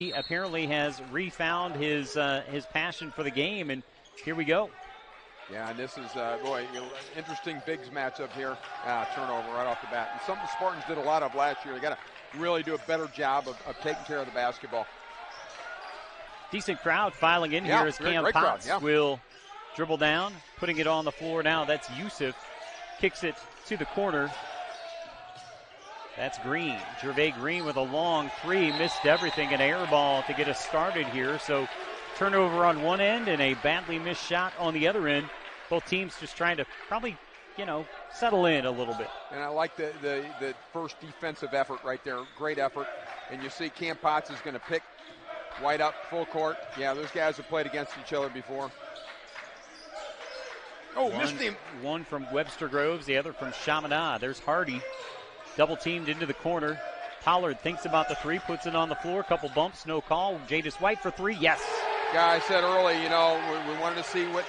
He apparently has refound his passion for the game, and here we go. Yeah, and this is, interesting bigs matchup here. Turnover right off the bat. And something the Spartans did a lot of last year. They got to really do a better job of taking care of the basketball. Decent crowd filing in here as Cam Potts will dribble down, putting it on the floor now. That's Yusuf. Kicks it to the corner. That's Green. Gervais Green with a long three. Missed everything. An air ball to get us started here. So turnover on one end and a badly missed shot on the other end. Both teams just trying to probably, settle in a little bit. And I like the first defensive effort right there. Great effort. And you see Cam Potts is going to pick White up full court. Yeah, those guys have played against each other before. Oh, missed him. One from Webster Groves, the other from Chaminade. There's Hardy. Double teamed into the corner. Pollard thinks about the three, puts it on the floor. Couple bumps, no call. Jadis White for three, yes. Yeah, I said early, we wanted to see what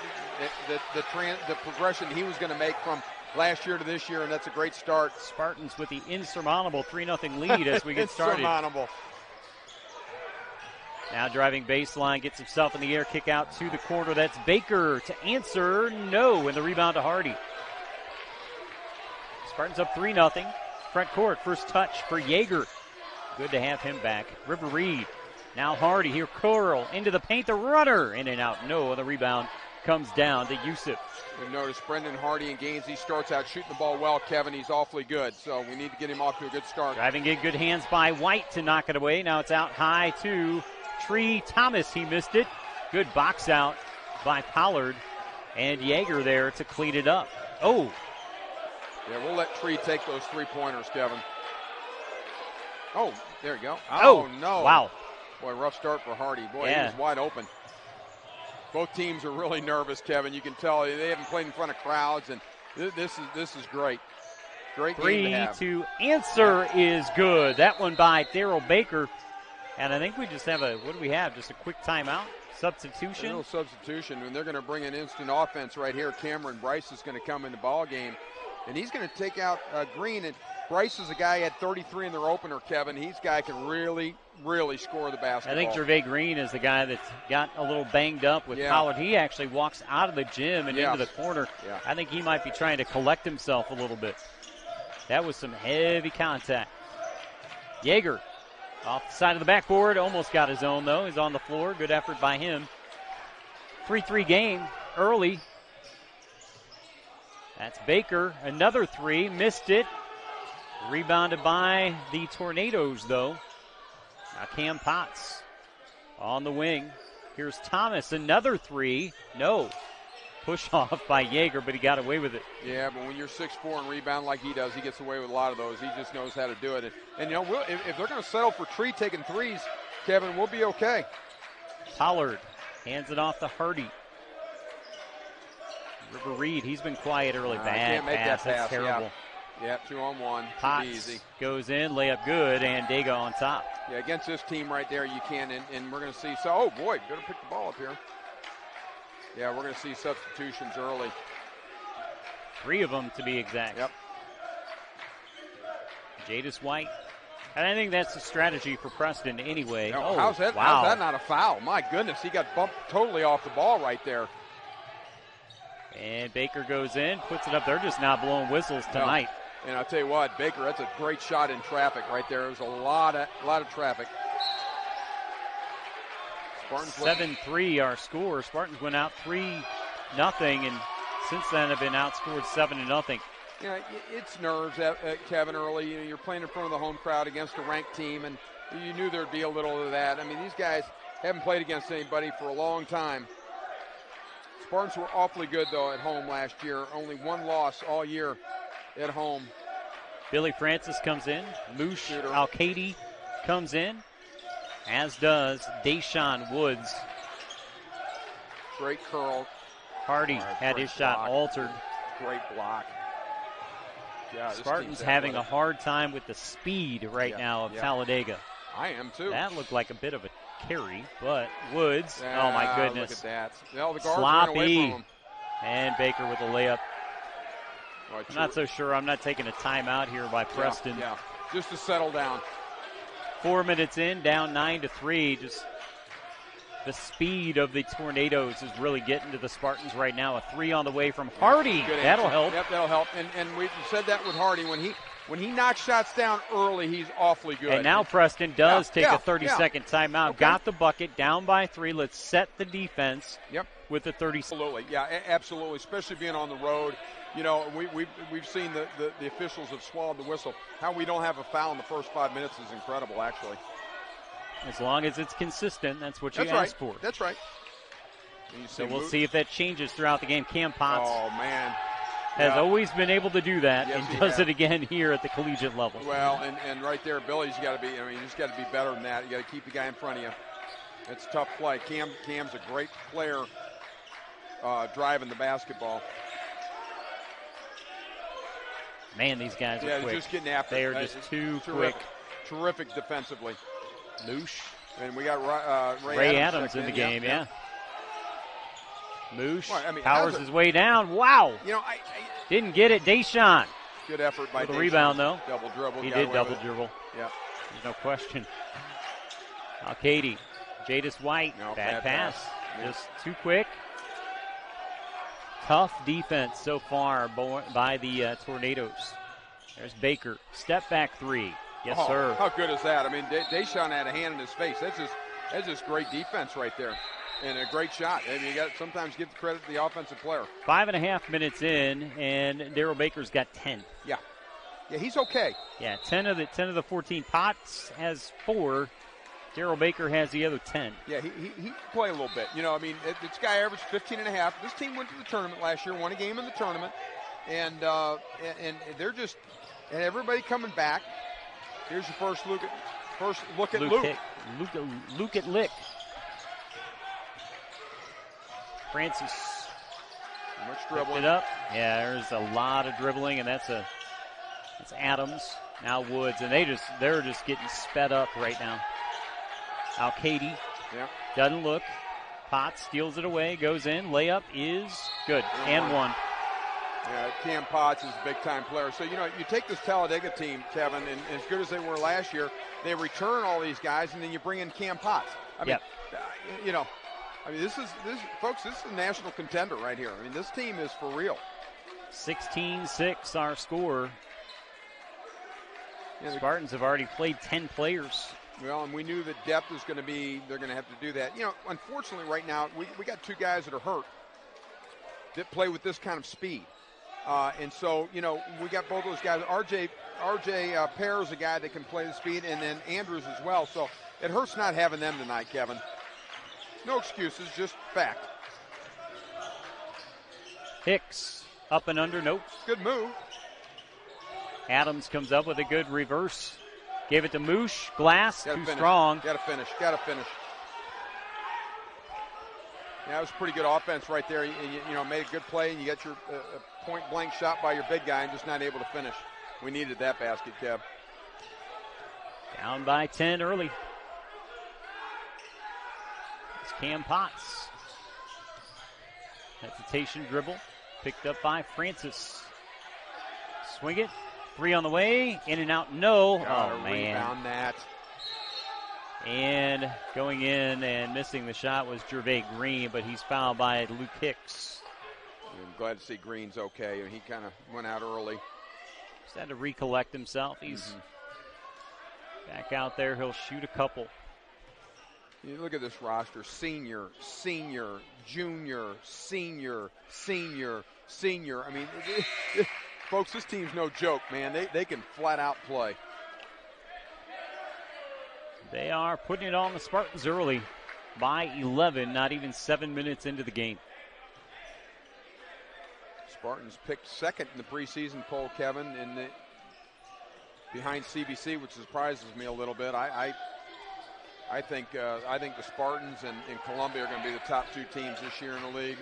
the progression he was going to make from last year to this year, and that's a great start. Spartans with the insurmountable 3-0 lead as we get started. Insurmountable. Now driving baseline, gets himself in the air, kick out to the corner. That's Baker to answer, no, and the rebound to Hardy. Spartans up 3-0. Front court, first touch for Yeager. Good to have him back. River Reed. Now Hardy here, curl into the paint, the runner, in and out. No, the rebound comes down to Yusuf. We've noticed Brendan Hardy in games, he starts out shooting the ball well, Kevin. He's awfully good, so we need to get him off to a good start. Driving in, good hands by White to knock it away. Now it's out high to Tree Thomas. He missed it. Good box out by Pollard. And Yeager there to clean it up. Oh. Yeah, we'll let Tree take those three-pointers, Kevin. Oh, there you go. Oh, no. Wow. Boy, rough start for Hardy. Boy, He was wide open. Both teams are really nervous, Kevin. You can tell they haven't played in front of crowds, and this is great. Great game to have. 3 to answer is good. That one by Darryl Baker. And I think we just have what do we have? Just a quick timeout? Substitution? A little substitution, and they're going to bring an instant offense right here. Cameron Bryce is going to come in the ball game, and he's going to take out Green. And Bryce is a guy who had 33 in their opener, Kevin. He's a guy who can really, really score the basketball. I think Gervais Green is the guy that's got a little banged up with Pollard. He actually walks out of the gym and into the corner. Yeah. I think he might be trying to collect himself a little bit. That was some heavy contact. Yeager off the side of the backboard. Almost got his own, though. He's on the floor. Good effort by him. 3-3 game early. That's Baker. Another three. Missed it. Rebounded by the Tornadoes, though. Now Cam Potts on the wing. Here's Thomas. Another three. No. Push off by Yeager, but he got away with it. Yeah, but when you're 6'4" and rebound like he does, he gets away with a lot of those. He just knows how to do it. And if they're going to settle for Tree taking threes, Kevin, we'll be okay. Pollard hands it off to Hardy. River Reed, he's been quiet early. Bad can't make pass. That pass. That's terrible. Yeah, 2-on-1. Potts easy. Goes in, layup good, and Dega on top. Yeah, against this team right there, you can, and we're going to see. So, oh boy, better pick the ball up here. Yeah, we're going to see substitutions early. 3 of them to be exact. Yep. Jadis White. And I think that's the strategy for Preston anyway. Oh, how's that not a foul? My goodness, he got bumped totally off the ball right there. And Baker goes in, puts it up. They're just not blowing whistles tonight. No. And I'll tell you what, Baker, that's a great shot in traffic right there. There's a lot of traffic. 7-3 our score. Spartans went out 3-0, and since then have been outscored 7-0. Yeah, it's nerves, Kevin, early. You're playing in front of the home crowd against a ranked team, and you knew there'd be a little of that. I mean, these guys haven't played against anybody for a long time. Spartans were awfully good, though, at home last year. Only one loss all year at home. Billy Francis comes in. Moosh Al-Kadi comes in, as does Deshaun Woods. Great curl. Hardy had his shot altered. Great block. Yeah, Spartans having a hard time with the speed right now of Talladega. I am, too. That looked like a bit of a carry, but Woods, oh my goodness. Look at that. Well, the guards sloppy. ran away from him. And Baker with a layup. Well, I'm not so sure. I'm not taking a timeout here by Preston. Yeah, just to settle down. 4 minutes in, down 9-3. Just the speed of the Tornadoes is really getting to the Spartans right now. A 3 on the way from Hardy. That'll help. Yep, that'll help. And we said that with Hardy. When he knocks shots down early, he's awfully good. And now Preston does take a 30-second timeout. Okay. Got the bucket, down by 3. Let's set the defense with the 30 seconds. Absolutely, yeah, absolutely, especially being on the road. You know, we've seen the officials have swallowed the whistle. How we don't have a foul in the first 5 minutes is incredible, actually. As long as it's consistent, that's what you ask for. That's right. So we'll see if that changes throughout the game. Cam Potts. Oh, man. Has always been able to do that, and does it again here at the collegiate level. Well, and right there, Billy's got to be, he's got to be better than that. You got to keep the guy in front of you. It's a tough play. Cam's a great player driving the basketball. Man, these guys are quick. Just getting after it. They are just too quick. Terrific defensively. Moosh. And we got Ray Adams in the game, Moosh powers his way down. Wow. I didn't get it. Deshaun. Good effort by the rebound, though. Double dribble. He did double dribble. Yeah. There's no question. Katie. Jadis White. Bad pass. Just too quick. Tough defense so far by the Tornadoes. There's Baker. Step back 3. Yes, sir. How good is that? Deshaun had a hand in his face. That's just great defense right there. And a great shot. You got to sometimes give the credit to the offensive player. 5.5 minutes in, and Darryl Baker's got 10. Yeah, he's okay. Yeah, 10 of the 14. Potts has 4. Darryl Baker has the other 10. Yeah, he can play a little bit. This guy averaged 15.5. This team went to the tournament last year, won a game in the tournament, and they're just and everybody coming back. Here's your first look at Luke. Luke at Lick. Francis. Too much dribbling. It up. Yeah, there's a lot of dribbling, and that's Adams. Now Woods, and they're just getting sped up right now. Katie doesn't look. Potts steals it away, goes in. Layup is good. And one. Yeah, Cam Potts is a big-time player. So, you take this Talladega team, Kevin, and as good as they were last year, they return all these guys, and then you bring in Cam Potts. This is a national contender right here. This team is for real. 16-6 our score. Spartans have already played 10 players. Well, and we knew that depth is going to be, they're going to have to do that. Unfortunately right now, we got 2 guys that are hurt that play with this kind of speed. And so, we got both those guys. RJ Pear is a guy that can play the speed, and then Andrews as well. So it hurts not having them tonight, Kevin. No excuses, just fact. Hicks up and under, nope. Good move. Adams comes up with a good reverse. Gave it to Moosh. Glass, too strong. Got to finish. Yeah, that was pretty good offense right there. You made a good play, and you got your point-blank shot by your big guy and just not able to finish. We needed that basket, Kev. Down by 10 early. It's Cam Potts. Hesitation dribble. Picked up by Francis. Swing it. 3 on the way. In and out. No. Oh, man. Rebound that. And going in and missing the shot was Gervais Green, but he's fouled by Luke Hicks. I'm glad to see Green's okay. He kind of went out early. Just had to recollect himself. He's back out there. He'll shoot a couple. You look at this roster. Senior, junior, senior. Folks, this team's no joke, man. They can flat out play. They are putting it on the Spartans early by 11, not even 7 minutes into the game. Spartans picked second in the preseason poll, Kevin, behind CBC, which surprises me a little bit. I think the Spartans and Columbia are going to be the top 2 teams this year in the league.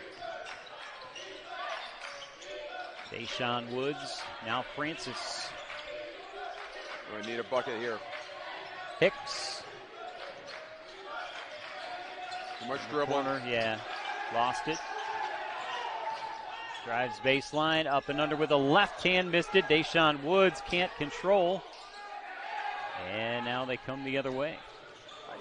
Deshaun Woods, now Francis. We need a bucket here. Hicks. Too much dribbling. Yeah, lost it. Drives baseline, up and under with a left hand, missed it. Deshaun Woods can't control. And now they come the other way.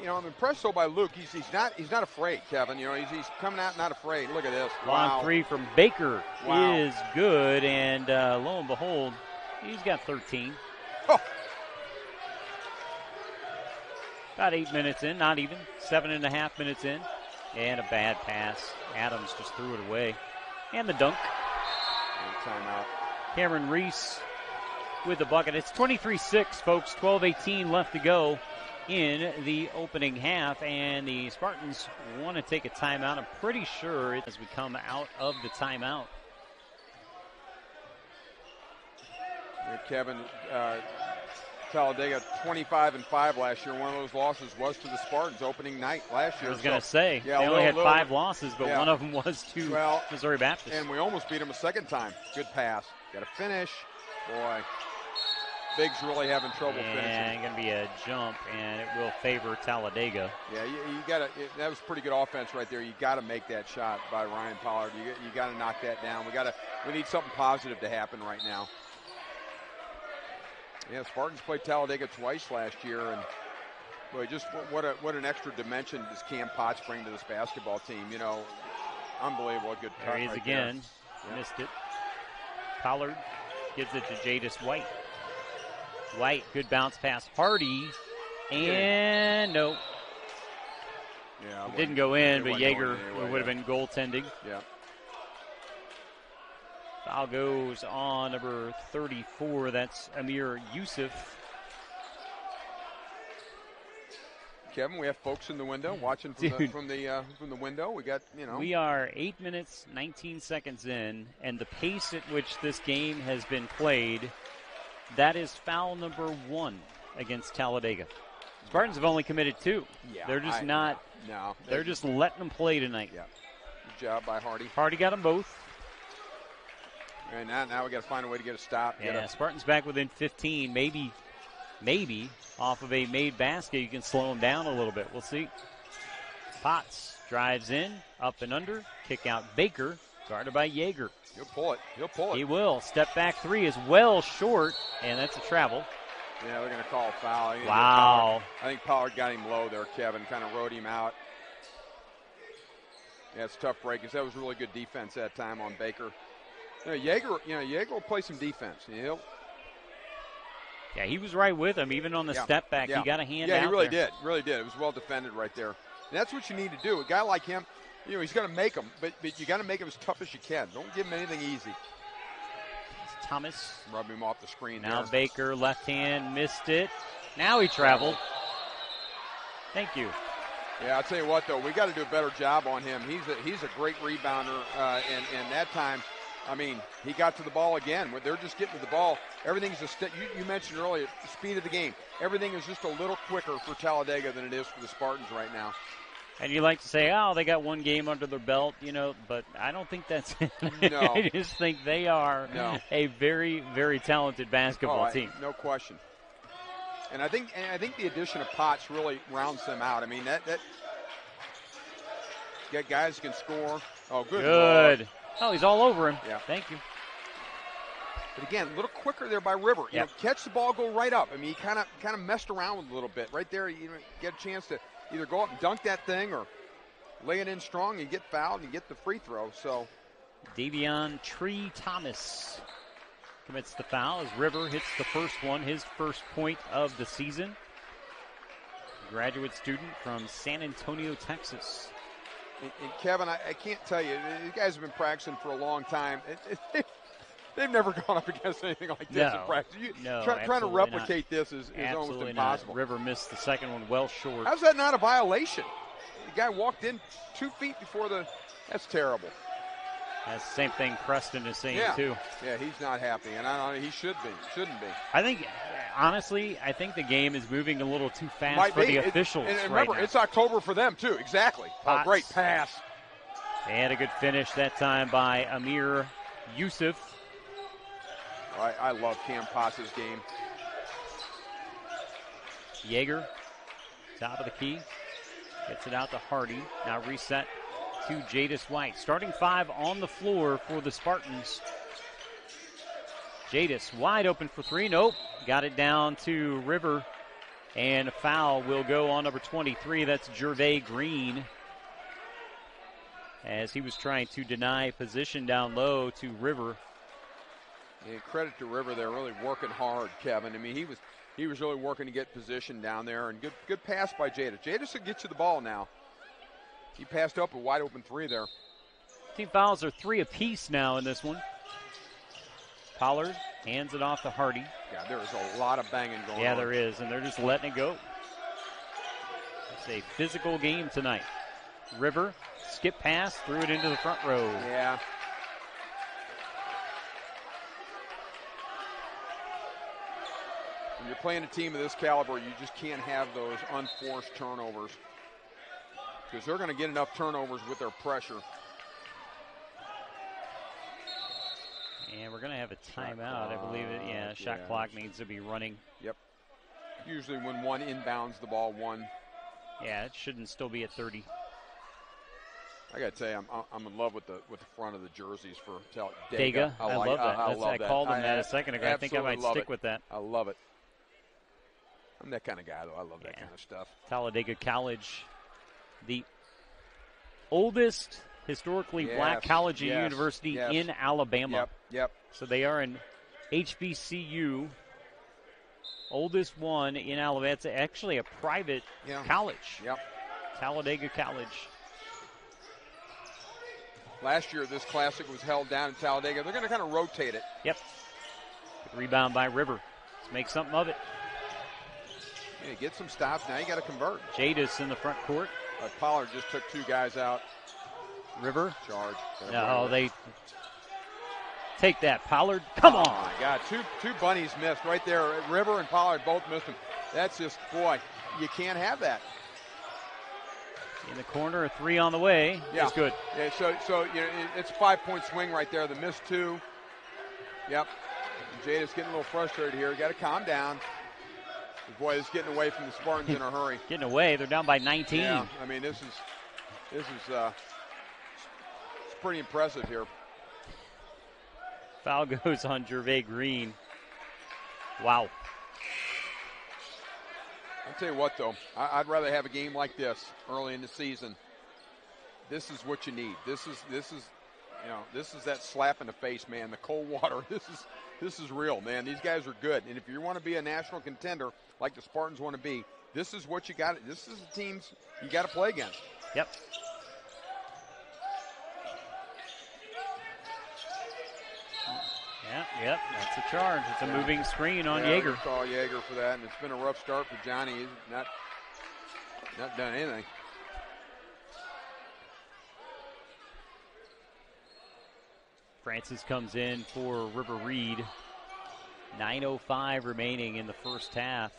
You know, I'm impressed though by Luke. He's not afraid, Kevin. You know, he's coming out not afraid. Look at this. Long three from Baker is good, and lo and behold, he's got 13. Oh. About 8 minutes in, not even 7.5 minutes in, and a bad pass. Adams just threw it away, and the dunk. And timeout. Cameron Reese with the bucket. It's 23-6, folks. 12:18 left to go in the opening half, and the Spartans want to take a timeout. I'm pretty sure as we come out of the timeout. Kevin, Talladega 25-5 last year. One of those losses was to the Spartans opening night last year. I was going to say, they only had 5 losses, but one of them was to Missouri Baptist. And we almost beat them a second time. Good pass. Got to finish. Boy. Biggs really having trouble finishing. And going to be a jump, and it will favor Talladega. Yeah, you got to. That was pretty good offense right there. You got to make that shot by Ryan Pollard. You got to knock that down. We need something positive to happen right now. Yeah, Spartans played Talladega twice last year, and boy, just what an extra dimension does Cam Potts bring to this basketball team? You know, unbelievable. A good cut. There he is right again. There. Missed it. Pollard gives it to Jadis White. White, good bounce pass. Hardy, and no. Yeah, it didn't go in, but Yeager would have been goaltending. Yeah. Foul goes on number 34. That's Amir Yusuf. Kevin, we have folks in the window watching from the window. We got, you know. We are 8 minutes, 19 seconds in, and the pace at which this game has been played, that is foul number 1 against Talladega. Spartans have only committed 2. Yeah, they're just they're just letting them play tonight. Yeah. Good job by Hardy. Hardy got them both. And now we got to find a way to get a stop. Yeah, Spartans back within 15. Maybe off of a made basket you can slow them down a little bit. We'll see. Potts drives in, up and under, kick out Baker, guarded by Yeager. He'll pull it. He will. Step back 3 is well short, and that's a travel. Yeah, they're going to call a foul. Wow. I think Pollard got him low there, Kevin. Kind of rode him out. Yeah, it's a tough break because that was really good defense that time on Baker. Yeager will play some defense. Yeah, he was right with him, even on the step back. Yeah. He got a hand out. Yeah, he really did. It was well defended right there. And that's what you need to do. A guy like him, he's going to make them, but you got to make him as tough as you can. Don't give him anything easy. It's Thomas. Rub him off the screen now there. Baker, left hand, missed it. Now he traveled. Thank you. Yeah, I'll tell you what, though, we got to do a better job on him. He's a great rebounder, and that time, I mean, he got to the ball again. They're just getting to the ball. Everything's you mentioned earlier, the speed of the game. Everything is just a little quicker for Talladega than it is for the Spartans right now. And you like to say, they got one game under their belt, but I don't think that's it. No. I just think they are a very, very talented basketball team. No question. And I think the addition of Potts really rounds them out. I mean, that get guys who can score. Oh, good. Lord. Oh, he's all over him. Yeah. Thank you. But again, a little quicker there by River. You know, catch the ball, go right up. I mean, he kind of messed around with it a little bit. Right there, you get a chance to either go up and dunk that thing or lay it in strong and get fouled and get the free throw. So Davion Tree Thomas commits the foul as River hits the first one, his first point of the season. Graduate student from San Antonio, Texas. And Kevin, I can't tell you, these guys have been practicing for a long time. They've never gone up against anything like this in practice. Trying to replicate this is almost impossible. River missed the second one well short. How's that not a violation? The guy walked in 2 feet before that's terrible. That's the same thing Preston is saying, too. Yeah, he's not happy, and he shouldn't be. I think, honestly, the game is moving a little too fast for the officials. And remember, it's October for them, too. Exactly. Potts. Oh, great pass. And a good finish that time by Amir Yusuf. I love Cam Potts' game. Yeager, top of the key. Gets it out to Hardy. Now reset to Jadis White. Starting 5 on the floor for the Spartans. Jadis wide open for 3. Nope. Got it down to River. And a foul will go on number 23. That's Gervais Green, as he was trying to deny position down low to River. And credit to River, they're really working hard, Kevin. I mean, he was really working to get position down there, and good pass by Jadis. Jadis will get you the ball now. He passed up a wide open three there. Team fouls are 3 apiece now in this one. Pollard hands it off to Hardy. Yeah, there is a lot of banging going on. Yeah, there is, and they're just letting it go. It's a physical game tonight. River, skip pass, threw it into the front row. Yeah. When you're playing a team of this caliber, you just can't have those unforced turnovers, because they're going to get enough turnovers with their pressure. And we're going to have a timeout, I believe it. Yeah, shot clock needs to be running. Yep. Usually when one inbounds the ball, one. Yeah, it shouldn't still be at 30. I got to tell you, I'm in love with the front of the jerseys for Talladega. I love that. I called him that a second ago. I think I might stick with that. I love it. I'm that kind of guy, though. I love that kind of stuff. Talladega College, the oldest historically black college and university in Alabama. Yep. So they are an HBCU, oldest one in Alabama. It's actually a private college. Yep. Talladega College. Last year, this classic was held down in Talladega. They're going to kind of rotate it. Yep. Good rebound by River. Let's make something of it. Yeah, get some stops. Now you got to convert. Jadis in the front court. Pollard just took 2 guys out. River. Charge. No, they take that. Pollard, come on. Oh, my God. Two bunnies missed right there. River and Pollard both missed them. That's just, boy, you can't have that. In the corner, a 3 on the way. Yeah. It's good. Yeah, so you know, it's a 5-point swing right there. The missed 2. Yep. Jada's getting a little frustrated here. You got to calm down. Boy, it's getting away from the Spartans in a hurry. Getting away. They're down by 19. Yeah, I mean, this is it's pretty impressive here. Foul goes on Gervais Green. Wow. I'll tell you what, though. I'd rather have a game like this early in the season. This is what you need. This is that slap in the face, man. The cold water. This is real, man. These guys are good. And if you want to be a national contender like the Spartans want to be, this is what you got. This is the teams you got to play against. Yep. Yep, that's a charge. It's a moving screen on Yeager. Call Yeager for that, and it's been a rough start for Johnny. He's not done anything. Francis comes in for River Reed. 9:05 remaining in the first half.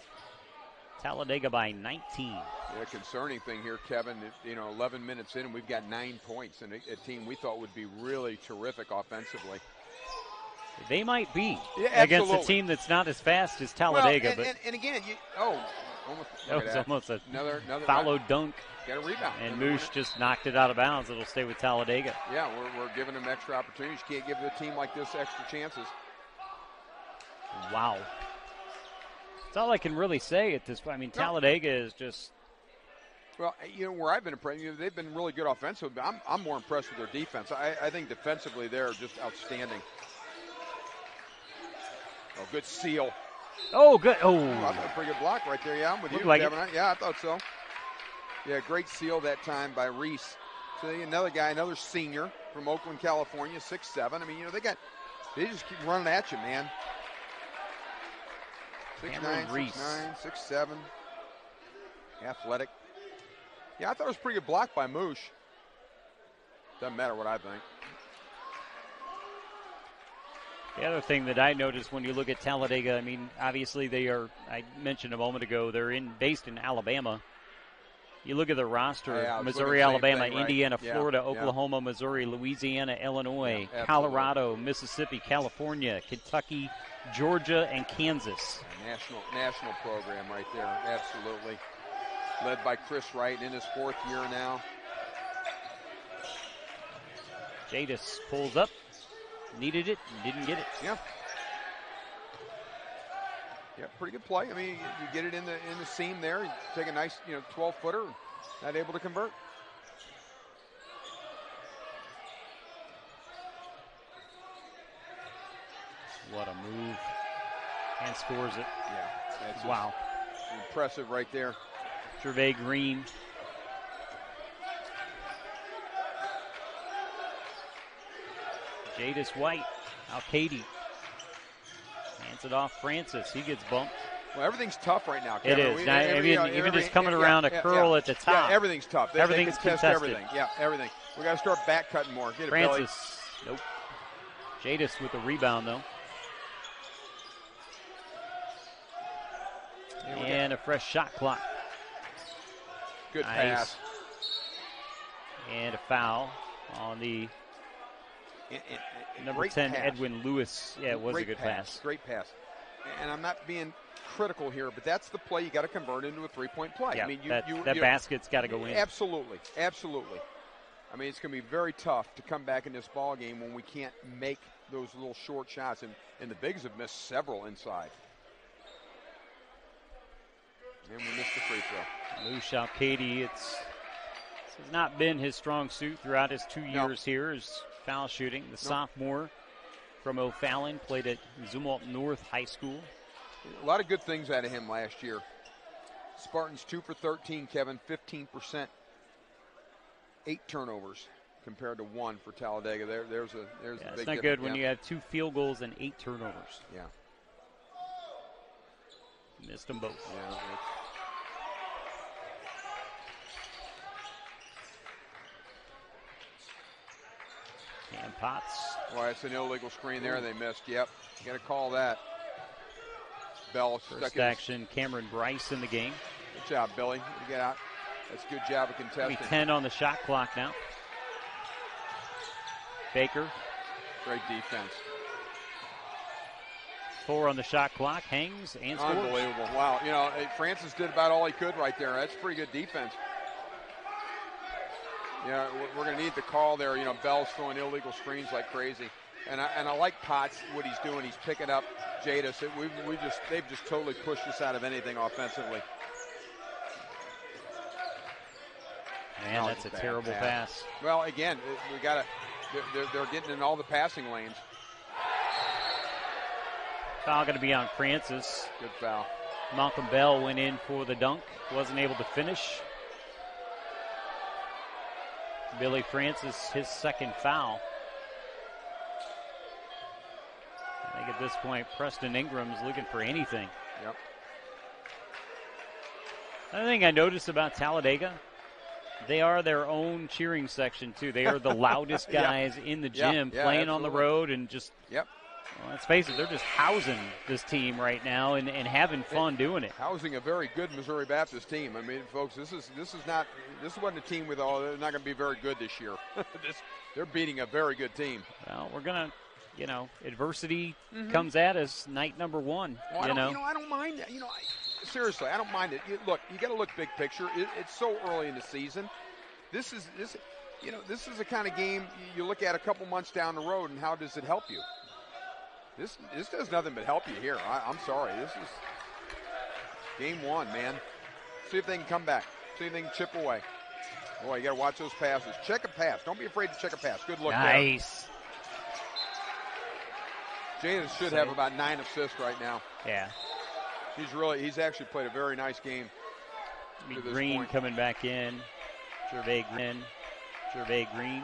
Talladega by 19. Yeah, concerning thing here, Kevin. 11 minutes in, and we've got 9 points, and a team we thought would be really terrific offensively. They might be against a team that's not as fast as Talladega. Well, and again, almost another follow dunk. Got a rebound. And Moosh just knocked it out of bounds. It'll stay with Talladega. Yeah, we're giving them extra opportunities. You can't give a team like this extra chances. Wow. That's all I can really say at this point. I mean, Talladega is just. Well, where I've been impressed, they've been really good offensively, but I'm more impressed with their defense. I think defensively they're just outstanding. Oh, good seal. Oh, good. Oh. I thought a pretty good block right there. Yeah, I'm with you, like Kevin. Yeah, I thought so. Yeah, great seal that time by Reese. So another guy, another senior from Oakland, California, 6'7". I mean, they just keep running at you, man. 6'9", 6'9", 6'7". Athletic. Yeah, I thought it was a pretty good block by Moosh. Doesn't matter what I think. The other thing that I noticed when you look at Talladega, I mean, obviously they are, I mentioned a moment ago, they're based in Alabama. You look at the roster, Missouri, Alabama, thing, right? Florida, Oklahoma, Missouri, Louisiana, Illinois, Colorado, Mississippi, California, Kentucky, Georgia, and Kansas. National program right there, absolutely. Led by Chris Wright in his 4th year now. Jadis pulls up. Needed it, didn't get it. Yeah. Yeah, pretty good play. I mean, you get it in the seam there. You take a nice, 12-footer, not able to convert. What a move. And scores it. Yeah. That's wow. Impressive right there. Gervais Green. Jadis White. Al-Kaidi. Hands it off Francis. He gets bumped. Well, everything's tough right now, Kevin. It is. Even just coming around a curl at the top. Yeah, everything's tough. Everything's they can test everything. Yeah, everything. We got to start back cutting more. Get it, Francis. Billy. Nope. Jadis with the rebound, though. And a fresh shot clock. Good pass. And a foul on the number 10, pass. Edwin Lewis. Yeah, it was a good pass. Great pass. And I'm not being critical here, but that's the play you got to convert into a three-point play. Yeah, I mean, that basket's got to go in. Absolutely. Absolutely. I mean, it's going to be very tough to come back in this ball game when we can't make those little short shots. And the Bigs have missed several inside. And we missed the free throw. Lou Al-Kaidi, this has not been his strong suit throughout his 2 years here, is foul shooting. The sophomore from O'Fallon played at Zumwalt North High School. A lot of good things out of him last year. Spartans 2 for 13, Kevin, 15%, 8 turnovers compared to 1 for Talladega. There's a big difference. It's not good when you have 2 field goals and 8 turnovers. Yeah. Missed them both. Yeah. Cam Potts. Well, it's an illegal screen there. They missed. Yep. You got to call that. Bell First action. Cameron Bryce in the game. Good job, Billy. You get out. That's a good job of contesting. 10 on the shot clock now. Baker. Great defense. 4 on the shot clock. Hangs and scores. Unbelievable. Wow. Francis did about all he could right there. That's pretty good defense. Yeah, we're going to need the call there. Bell's throwing illegal screens like crazy. And I like Potts, what he's doing. He's picking up Jadis. They've just totally pushed us out of anything offensively. Man, that's a terrible pass. Well, again, we got to. They're getting in all the passing lanes. Foul going to be on Francis. Good foul. Malcolm Bell went in for the dunk. Wasn't able to finish. Billy Francis, his second foul. I think at this point, Preston Ingram's looking for anything. Yep. Another thing I noticed about Talladega, they are their own cheering section, too. They are the loudest guys in the gym playing on the road and just, well, let's face it, they're just housing this team right now and having fun doing it. Housing a very good Missouri Baptist team. I mean, folks, this wasn't a team with they're not going to be very good this year. They're beating a very good team. Well, we're going to, adversity comes at us night number 1. Well, I don't mind that. Seriously, I don't mind it. Look, you got to look big picture. It's so early in the season. This is the kind of game you look at a couple months down the road, and how does it help you? This does nothing but help you here. I'm sorry. This is game 1, man. See if they can come back. See if they can chip away. Boy, you got to watch those passes. Check a pass. Don't be afraid to check a pass. Good look there. Nice. Jadis should have about 9 assists right now. Yeah. He's actually played a very nice game. Green coming back in. Gervais Green.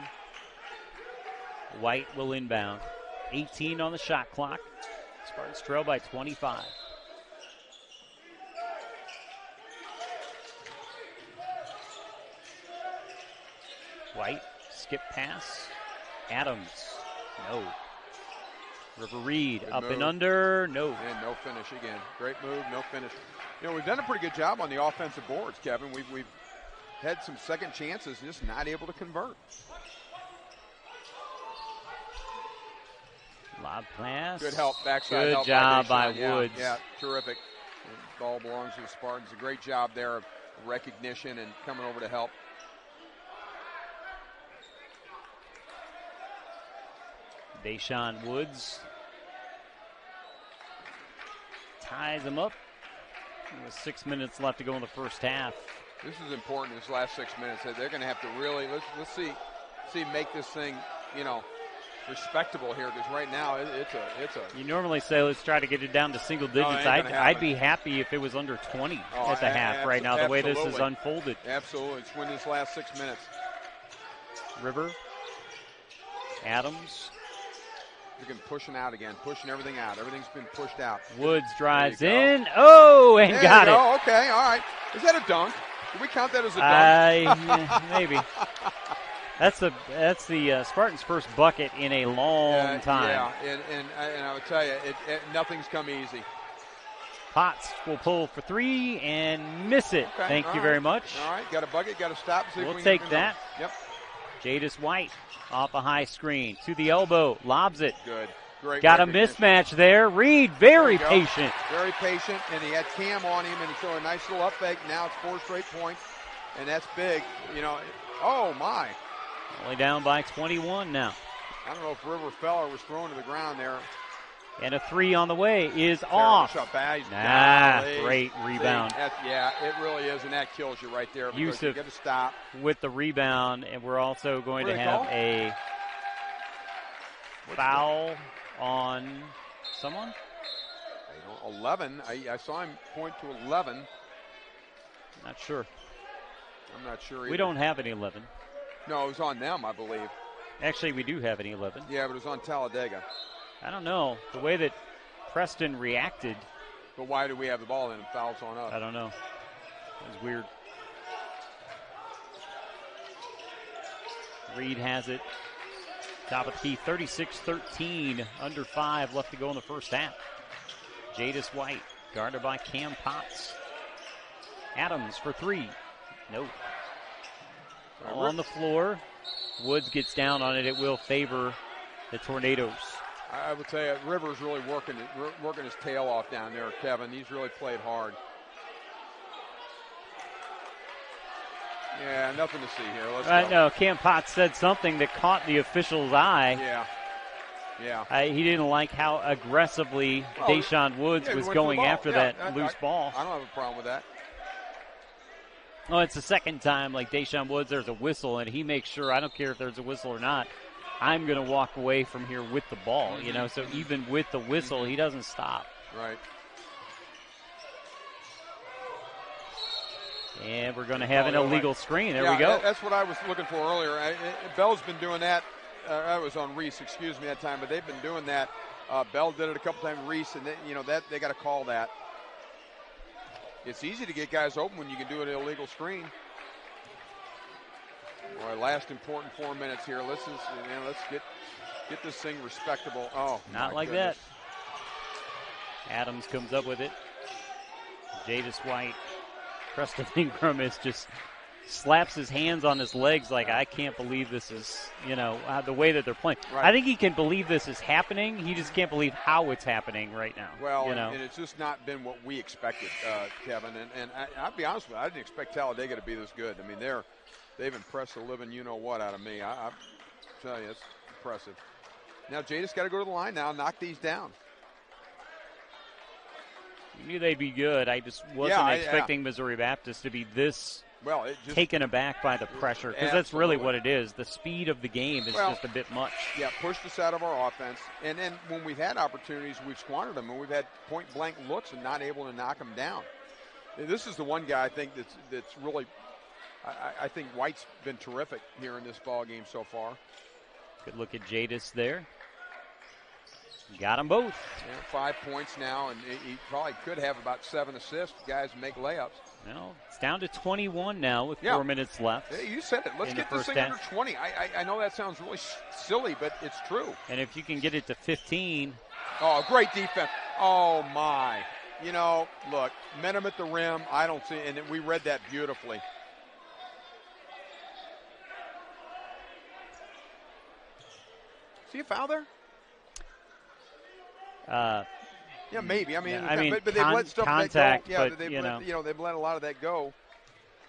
White will inbound. 18 on the shot clock. Spartans trail by 25. White, skip pass. Adams, no. River Reed, good up move. And under, no. And no finish again. Great move, no finish. We've done a pretty good job on the offensive boards, Kevin. We've had some second chances, just not able to convert. Lob pass. Good help, backside good help. Good job by Deshaun. Woods. Yeah, terrific. The ball belongs to the Spartans. A great job there of recognition and coming over to help. Deshaun Woods. ties them up. With 6 minutes left to go in the first half. This is important. This last 6 minutes, they're going to have to really let's see make this thing, respectable here, because right now it's a. You normally say let's try to get it down to single digits. I'd be happy if it was under 20 at the half right now. The way this is unfolded. Absolutely, let's win this last 6 minutes. River, Adams. They're pushing out again, pushing everything out. Everything's been pushed out. Woods drives in. Oh, and got it. Okay, all right. Is that a dunk? Can we count that as a dunk? Maybe. That's the Spartans' first bucket in a long time. Yeah, and I would tell you, nothing's come easy. Potts will pull for three and miss it. Okay, Thank you very much. All right, got a bucket, got to stop. We'll take that. Yep. Jadis White off a high screen to the elbow, lobs it. Good. Great. Got a mismatch there. Reed, very patient. Very patient, and he had Cam on him, and he threw a nice little up fake. Now it's 4 straight points, and that's big. Oh, my. Only down by 21 now. I don't know if River fell or was thrown to the ground there. And a three on the way is off. Great rebound. It really is, and that kills you right there. Yusuf you get to stop with the rebound, and we're also going to have a foul on someone. 11. I saw him point to 11. Not sure. I'm not sure either. We don't have any 11. No, it was on them, I believe. Actually, we do have an 11. Yeah, but it was on Talladega. I don't know. The way that Preston reacted. But why do we have the ball then? Fouls on us. I don't know. It was weird. Reed has it. Top of the key, 36-13. Under 5 left to go in the first half. Jadis White, guarded by Cam Potts. Adams for three. Nope. All on the floor. Woods gets down on it. It will favor the Tornadoes. I would tell you, Rivers really working his tail off down there, Kevin. He's really played hard. Yeah, nothing to see here. Let's go. No, Cam Potts said something that caught the official's eye. Yeah. He didn't like how aggressively Deshaun Woods was going after that loose ball. I don't have a problem with that. Oh, it's the second time, like Deshaun Woods, there's a whistle, and he makes sure, I don't care if there's a whistle or not, I'm going to walk away from here with the ball, so even with the whistle, he doesn't stop. Right. And we're going to have an illegal screen. There we go. That's what I was looking for earlier. Bell's been doing that. That was on Reese, that time, but they've been doing that. Bell did it a couple times, Reese, and they got to call that. It's easy to get guys open when you can do an illegal screen. All right, last important 4 minutes here. Let's get this thing respectable. Oh, not like goodness. that. Adams comes up with it. Jadis White. Preston Ingram just slaps his hands on his legs like, I can't believe this is, the way that they're playing. Right. I think he can believe this is happening. He just can't believe how it's happening right now. Well, and it's just not been what we expected, Kevin. And I'll be honest with you, I didn't expect Talladega to be this good. I mean, they've impressed the living you-know-what out of me. I tell you, it's impressive. Now, Jadis got to go to the line now, knock these down. You knew they'd be good. I just wasn't expecting Missouri Baptist to be this taken aback by the pressure, because that's really what it is. The speed of the game is just a bit much. Yeah, pushed us out of our offense. And then when we've had opportunities, we've squandered them, and we've had point-blank looks and not able to knock them down. This is the one guy I think that's really – I think White's been terrific here in this ball game so far. Good look at Jadis there. Got them both. Yeah, 5 points now, and he probably could have about 7 assists. Guys make layups. Well, it's down to 21 now with 4 minutes left. Yeah, you said it. Let's get this thing under 20. I know that sounds really silly, but it's true. And if you can get it to 15. Oh, great defense. Oh, my. Look, met him at the rim. I don't see, and we read that beautifully. See a foul there? Yeah, maybe. I mean, but they've let stuff contact, that go. But, they've let a lot of that go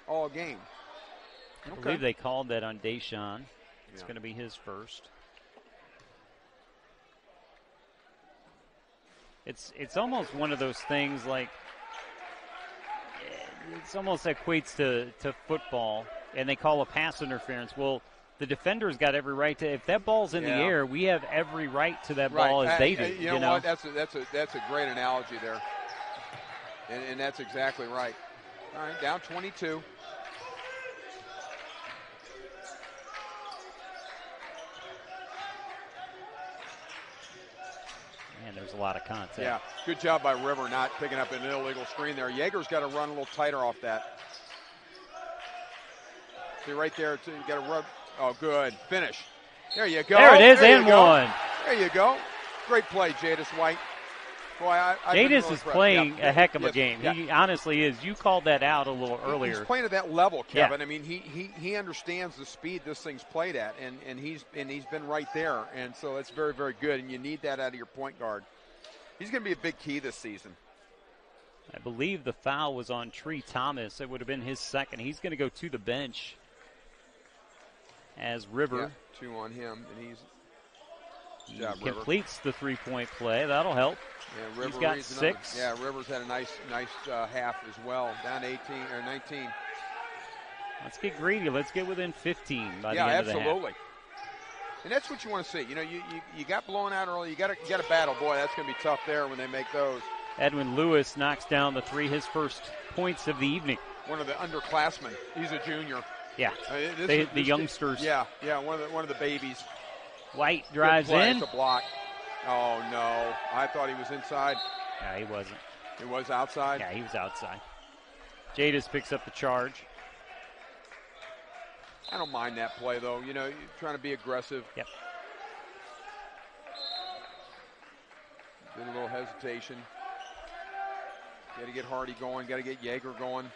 all game. I believe they called that on Deshaun. It's going to be his first. It's almost one of those things like it's almost equates to football, and they call a pass interference. Well, the defender's got every right to. If that ball's in the air, we have every right to that ball as they do. You know what? That's a great analogy there, and that's exactly right. All right, down 22. And there's a lot of contact. Yeah, good job by River not picking up an illegal screen there. Yeager's got to run a little tighter off that. See right there, you got to rub. Oh, good. Finish. There you go. There it is, and one. There you go. Great play, Jadis White. Boy, Jadis is playing a heck of a game. Yeah. He honestly is. You called that out a little earlier. He's playing at that level, Kevin. I mean, he understands the speed this thing's played at, and he's been right there. And so that's very, very good, and you need that out of your point guard. He's going to be a big key this season. I believe the foul was on Tree Thomas. It would have been his second. He's going to go to the bench as River. Yeah, 2 on him, and he completes the three-point play. That'll help. Yeah, River he's got 6. Yeah, Rivers had a nice half as well, down to 18 or 19. Let's get greedy. Let's get within 15 by the end of the half. Yeah, absolutely. And that's what you want to see. You know, you got blown out early. You got to battle. Boy, that's going to be tough there when they make those. Edwin Lewis knocks down the 3, his first points of the evening. One of the underclassmen. He's a junior. Yeah, the youngsters. Yeah, one of the babies. White drives in. It's a block. Oh, no. I thought he was inside. Yeah, he wasn't. He was outside? Yeah, he was outside. Jadis picks up the charge. I don't mind that play, though. You know, you're trying to be aggressive. Yep. Did a little hesitation. Got to get Hardy going. Got to get Yeager going.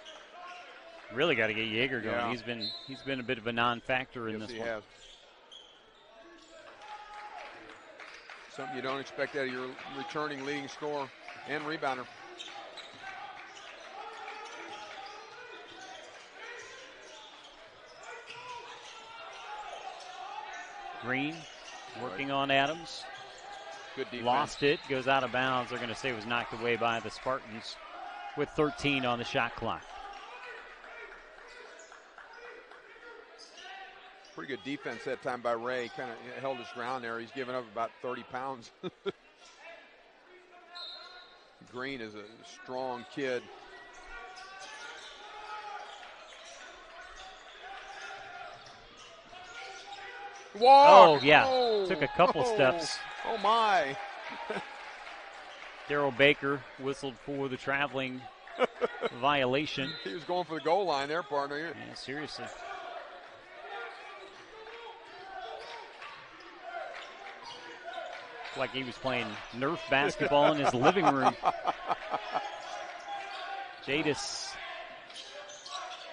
Really got to get Yeager going. Yeah. He's been a bit of a non-factor in this one. Has. Something you don't expect out of your returning leading scorer and rebounder. Green working on Adams. Good defense. Lost it, goes out of bounds. They're going to say it was knocked away by the Spartans with 13 on the shot clock. Pretty good defense that time by Ray. Kind of held his ground there. He's given up about 30 pounds. Green is a strong kid. Walk. Oh, yeah. Took a couple steps. Oh, my. Darryl Baker whistled for the traveling violation. He was going for the goal line there, partner. Yeah, seriously. Like he was playing Nerf basketball in his living room. Jadis.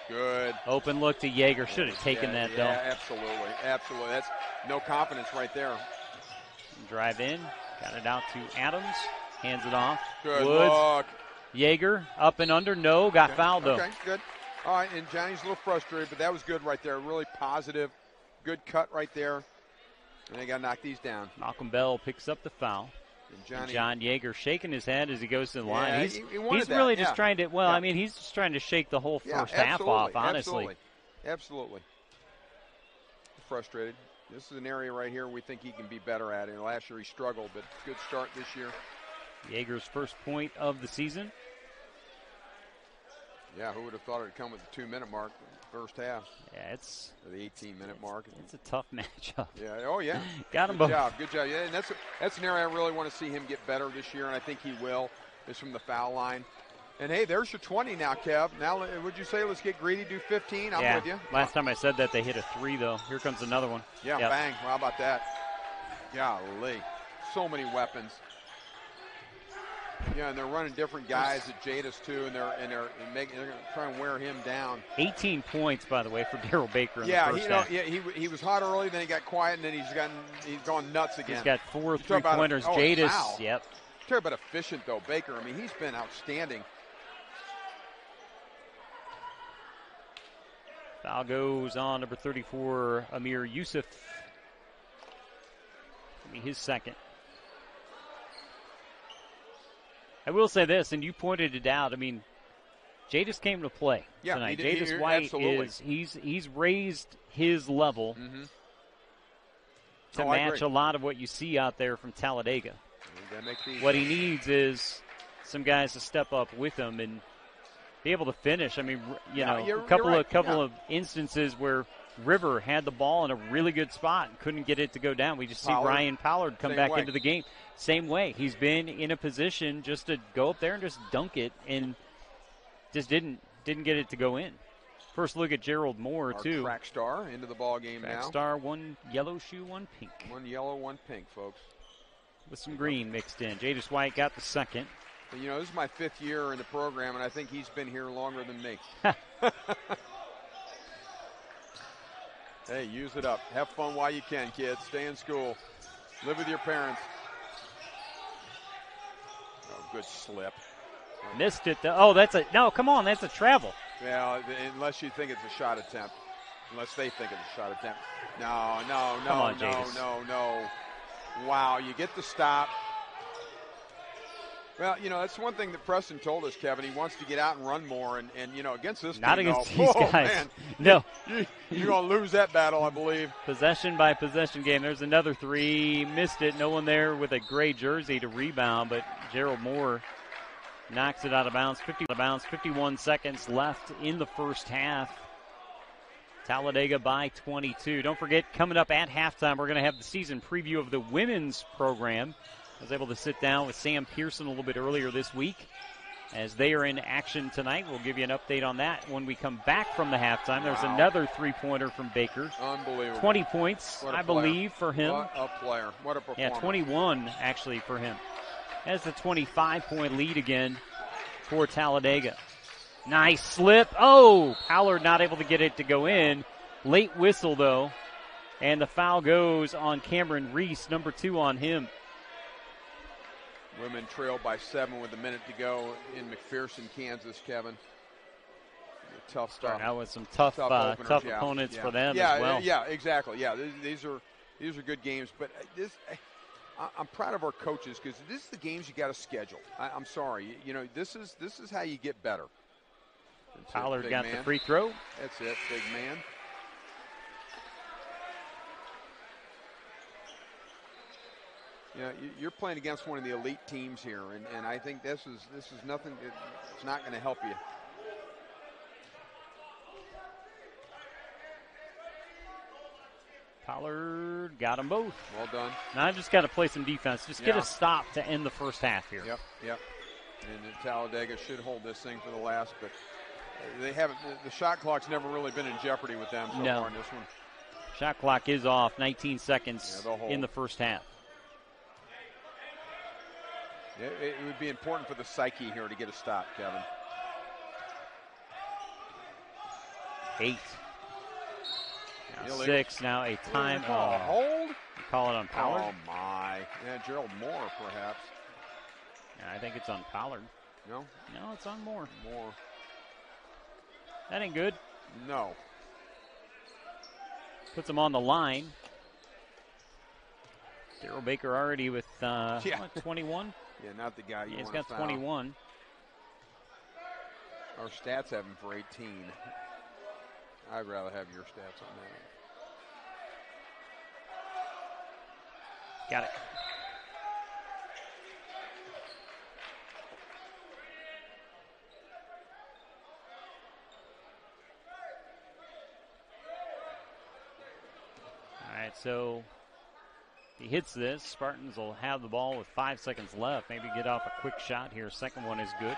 Good. Open look to Yeager. Should have taken that, though. Yeah, absolutely. Absolutely. That's no confidence right there. Drive in. Got it out to Adams. Hands it off. Good Woods. look. Yeager up and under. No. Got fouled, though. Okay, good. All right, and Johnny's a little frustrated, but that was good right there. Really positive. Good cut right there. And they got to knock these down. Malcolm Bell picks up the foul. And John Yeager shaking his head as he goes to the line. He's really just trying to, I mean, he's just trying to shake the whole first half off, honestly. Absolutely. Frustrated. This is an area right here we think he can be better at. And last year he struggled, but good start this year. Yeager's first point of the season. Yeah, who would have thought it would come with the 2-minute mark first half? Yeah, it's or the 18-minute mark. It's a tough matchup. Yeah. Oh yeah. Got him both. Good job. Yeah, and that's an area I really want to see him get better this year, and I think he will. Is from the foul line. And hey, there's your 20 now, Kev. Now, would you say let's get greedy, do 15? I'm with you. Last time I said that, they hit a 3 though. Here comes another one. Yeah, bang. Well, how about that? Golly, so many weapons. Yeah, and they're running different guys at Jadis too, and they're going to try and wear him down. 18 points, by the way, for Darryl Baker in the first half. He was hot early, then he got quiet, and then he's gone nuts again. He's got 4 3-pointers. Jadis, Talk about efficient though, Baker. I mean, he's been outstanding. Foul goes on number 34, Amir Yusuf. His second. I will say this, and you pointed it out. I mean, Jadis came to play tonight. Jadis White he's raised his level to match a lot of what you see out there from Talladega. What he needs is some guys to step up with him and be able to finish. I mean, a couple of instances where River had the ball in a really good spot and couldn't get it to go down. We just see Ryan Pollard come back into the game. Same way. He's been in a position just to go up there and just dunk it and just didn't get it to go in. First look at Gerald Moore, too. Track star into the ball game now. Track star, one yellow shoe, one pink. One yellow, one pink, folks. With some green mixed in. Jadis White got the second. This is my 5th year in the program, and I think he's been here longer than me. Hey, use it up. Have fun while you can, kids. Stay in school. Live with your parents. Oh, good slip. Missed it, though. Oh, no, come on, that's a travel. Well, unless you think it's a shot attempt. Unless they think it's a shot attempt. No. Come on, Jadis. No. Wow, you get the stop. Well, that's one thing that Preston told us, Kevin. He wants to get out and run more, and against this Not team, against these guys. Man, no. You're going to lose that battle, I believe. Possession by possession game. There's another three. Missed it. No one there with a gray jersey to rebound, but Gerald Moore knocks it out of bounds. 51 seconds left in the first half. Talladega by 22. Don't forget, coming up at halftime, we're going to have the season preview of the women's program. I was able to sit down with Sam Pearson a little bit earlier this week as they are in action tonight. We'll give you an update on that when we come back from the halftime. There's another three-pointer from Baker. Unbelievable. 20 points, I believe, for him. What a player. What a performance. Yeah, 21 actually for him. That's a 25-point lead again for Talladega. Nice slip. Oh, Pollard not able to get it to go in. Late whistle, though. And the foul goes on Cameron Reese, number 2 on him. Women trail by 7 with a minute to go in McPherson, Kansas, Kevin. Tough stuff. Starting out with some tough opponents for them as well. Yeah, exactly. Yeah, these are good games. But I'm proud of our coaches because this is the games you got to schedule. I'm sorry. This is how you get better. Pollard got the free throw. That's it, big man. You're playing against one of the elite teams here, and I think this is nothing. It's not going to help you. Pollard got them both. Well done. Now I just got to play some defense. Just get a stop to end the first half here. Yep. And Talladega should hold this thing for the last, but they haven't. The shot clock's never really been in jeopardy with them so far in this one. Shot clock is off. 19 seconds in the first half. It would be important for the psyche here to get a stop, Kevin. 8. Now 6. Now a time. Hold. Call it on Pollard. Oh, my. Yeah, Gerald Moore, perhaps. Yeah, I think it's on Pollard. No? No, it's on Moore. Moore. That ain't good. No. Puts him on the line. Darryl Baker already with 21? Yeah, not the guy you want to foul. He's got 21. Our stats have him for 18. I'd rather have your stats on that. Got it. All right, so he hits this. Spartans will have the ball with 5 seconds left. Maybe get off a quick shot here. Second one is good.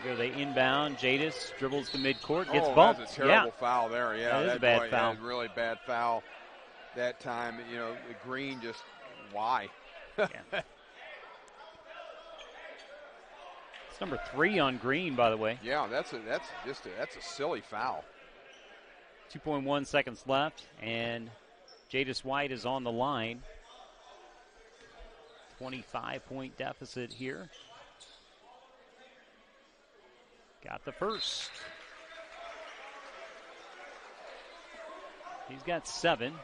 Here they inbound. Jadis dribbles to midcourt, gets bumped. That's a terrible foul there. Yeah, that is a bad foul. That was a really bad foul that time. The green just, why? It's number 3 on green, by the way. Yeah, that's a silly foul. 2.1 seconds left, and Jadis White is on the line. 25-point deficit here. Got the first. He's got 7.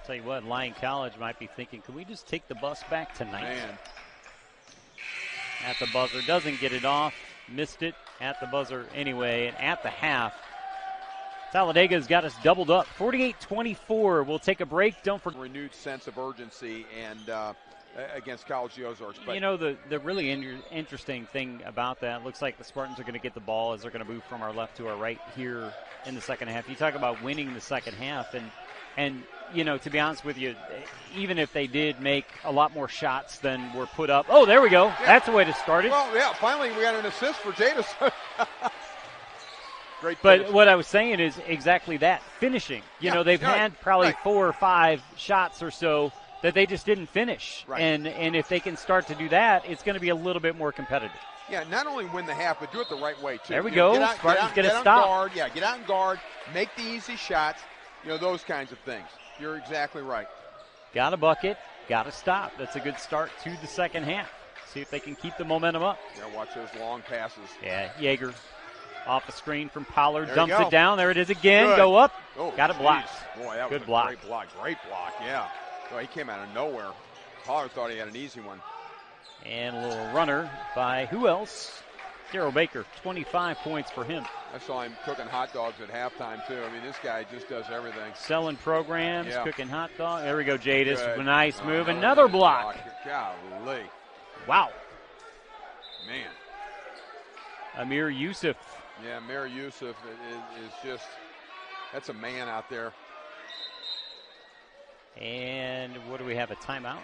Tell you what, Lyon College might be thinking, can we just take the bus back tonight? Man. At the buzzer, doesn't get it off, missed it at the buzzer anyway, and at the half, Talladega's got us doubled up. 48-24. We'll take a break. Don't forget. Renewed sense of urgency and against College of the Ozarks. But you know, the really interesting thing about that, looks like the Spartans are going to get the ball as they're going to move from our left to our right here in the second half. You talk about winning the second half, and you know, to be honest with you, even if they did make a lot more shots than were put up. Oh, there we go. Yeah. That's the way to start it. Well, yeah, finally we got an assist for Jadis. Great but finish. What I was saying is exactly that, finishing. You know, they've had probably 4 or 5 shots or so that they just didn't finish. Right. And if they can start to do that, it's going to be a little bit more competitive. Yeah, not only win the half, but do it the right way, too. There we go. Spartans get a stop. Guard. Yeah, get out and guard, make the easy shots, you know, those kinds of things. You're exactly right. Got a bucket, got a stop. That's a good start to the second half. See if they can keep the momentum up. Yeah, watch those long passes. Yeah, Yeager off the screen from Pollard, dumps it down. There it is again. Good. Go up. Oh, got it blocked. Boy, that good was a block. Great block. Great block, yeah. Well, he came out of nowhere. Pollard thought he had an easy one. And a little runner by who else? Darryl Baker, 25 points for him. I saw him cooking hot dogs at halftime, too. I mean, this guy just does everything. Selling programs, cooking hot dogs. There we go, Jadis. Good. Nice move. Another block. Golly. Wow. Man. Amir Yusuf. Yeah, Amir Yusuf is just, that's a man out there. And what do we have, a timeout?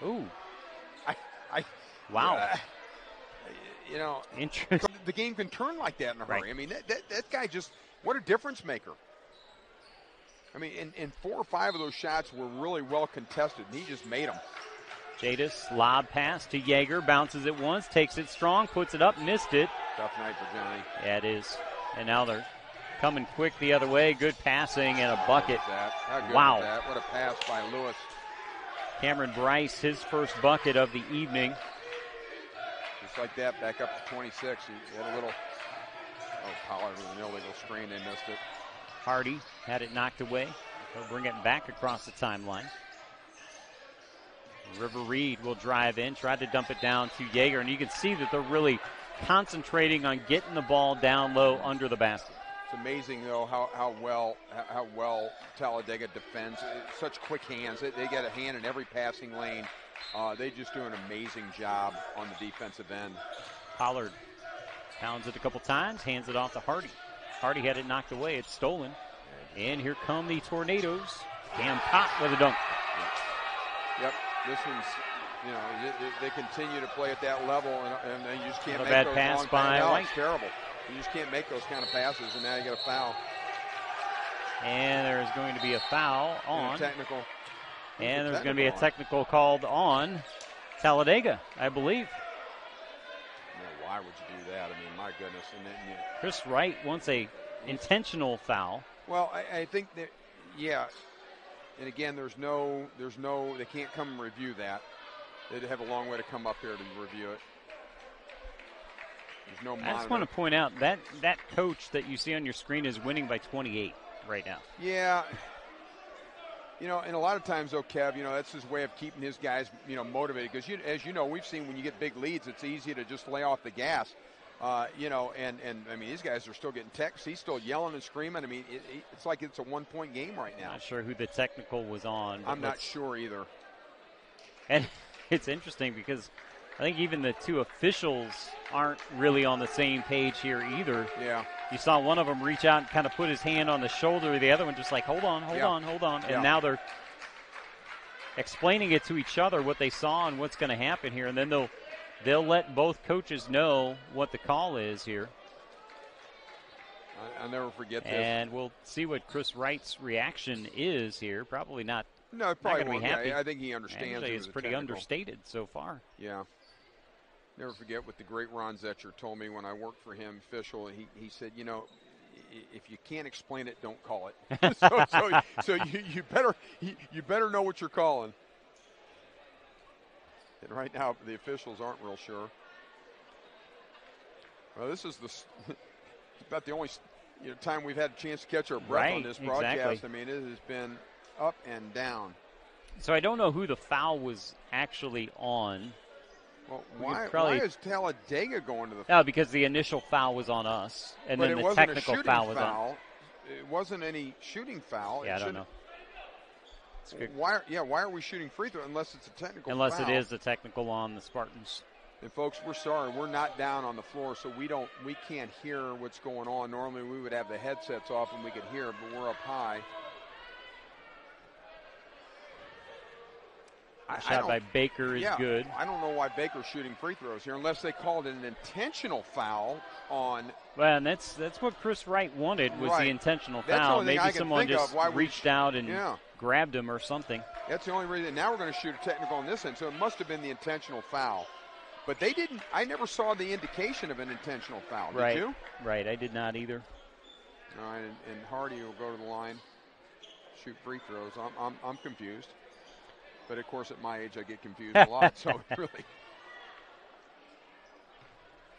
Ooh. Wow. You know, interesting. The game can turn like that in a hurry. Right. I mean, that guy just, what a difference maker. I mean, and 4 or 5 of those shots were really well contested, and he just made them. Jadis, lob pass to Yeager, bounces it once, takes it strong, puts it up, missed it. Tough night for Johnny. Yeah, it is. And now they're coming quick the other way. Good passing and a bucket. How good wow. Was that? What a pass by Lewis. Cameron Bryce, his first bucket of the evening. Just like that, back up to 26. He had a little, Pollard with an illegal screen. They missed it. Hardy had it knocked away. He'll bring it back across the timeline. River Reed will drive in, try to dump it down to Yeager, and you can see that they're really concentrating on getting the ball down low under the basket. It's amazing, though, how well Talladega defends. Such quick hands. They get a hand in every passing lane. They just do an amazing job on the defensive end. Pollard pounds it a couple times, hands it off to Hardy. Hardy had it knocked away. It's stolen. And here come the Tornadoes. Cam Pop with a dunk. Yep. This one's, you know, they continue to play at that level, and you just can't make bad those pass long by passes. White. It's terrible. You just can't make those kind of passes, and now you get a foul. And there's going to be a foul on. Technical. And there's going to be a technical called on Talladega, I believe. Yeah, why would you do that? I mean, my goodness. And then, Chris Wright wants a intentional foul. Well, I think that, yeah. And again, there's no, they can't come and review that. They'd have a long way to come up here to review it. There's no monitor. I just want to point out that coach that you see on your screen is winning by 28 right now. Yeah. You know, and a lot of times, though, Kev, you know, that's his way of keeping his guys, you know, motivated. Because, as you know, we've seen when you get big leads, it's easy to just lay off the gas. You know, and I mean, these guys are still getting texts. He's still yelling and screaming. I mean, it's like it's a one-point game right now. Not sure who the technical was on. I'm not sure either. And it's interesting because I think even the two officials aren't really on the same page here either. Yeah. You saw one of them reach out and kind of put his hand on the shoulder of the other one, just like, hold on. And now they're explaining it to each other what they saw and what's going to happen here. And then they'll let both coaches know what the call is here. I'll never forget this. And we'll see what Chris Wright's reaction is here. Probably not. No, probably not won't be happy. I think he understands. Actually, it's pretty understated so far. Yeah. Never forget what the great Ron Zetcher told me when I worked for him, official. He said, you know, if you can't explain it, don't call it. so you better know what you're calling. And right now, the officials aren't real sure. Well, this is about the only time we've had a chance to catch our breath on this broadcast. Exactly. I mean, it has been up and down. So I don't know who the foul was actually on. Well, why is Talladega going to the foul? No, because the initial foul was on us, and then the technical foul was on. It wasn't any shooting foul. Yeah, I don't know. Why are we shooting free throw unless it's a technical foul? Unless it is a technical on the Spartans. And folks, we're sorry, we're not down on the floor, so we can't hear what's going on. Normally we would have the headsets off and we could hear, but we're up high. Shot by Baker is good. I don't know why Baker's shooting free throws here unless they called it an intentional foul on. Well, and that's what Chris Wright wanted was the intentional foul. Maybe someone just reached out and grabbed him or something. That's the only reason. Now we're going to shoot a technical on this end, so it must have been the intentional foul. But they didn't. I never saw the indication of an intentional foul. Did you? Right, I did not either. All right, and Hardy will go to the line, shoot free throws. I'm confused. But, of course, at my age, I get confused a lot, so really.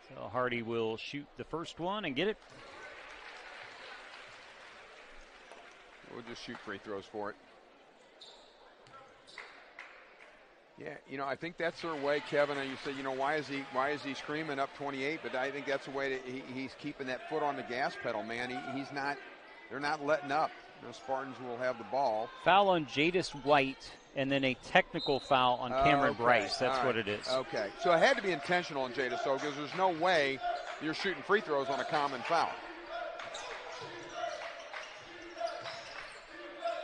So Hardy will shoot the first one and get it. We'll just shoot free throws for it. Yeah, I think that's their way, Kevin. And you say, why is he screaming up 28? But I think that's the way that he's keeping that foot on the gas pedal, man. He's not. They're not letting up. The Spartans will have the ball. Foul on Jadis White, and then a technical foul on Cameron Bryce. That's what it is. Okay. So it had to be intentional on Jadis, though, because there's no way you're shooting free throws on a common foul.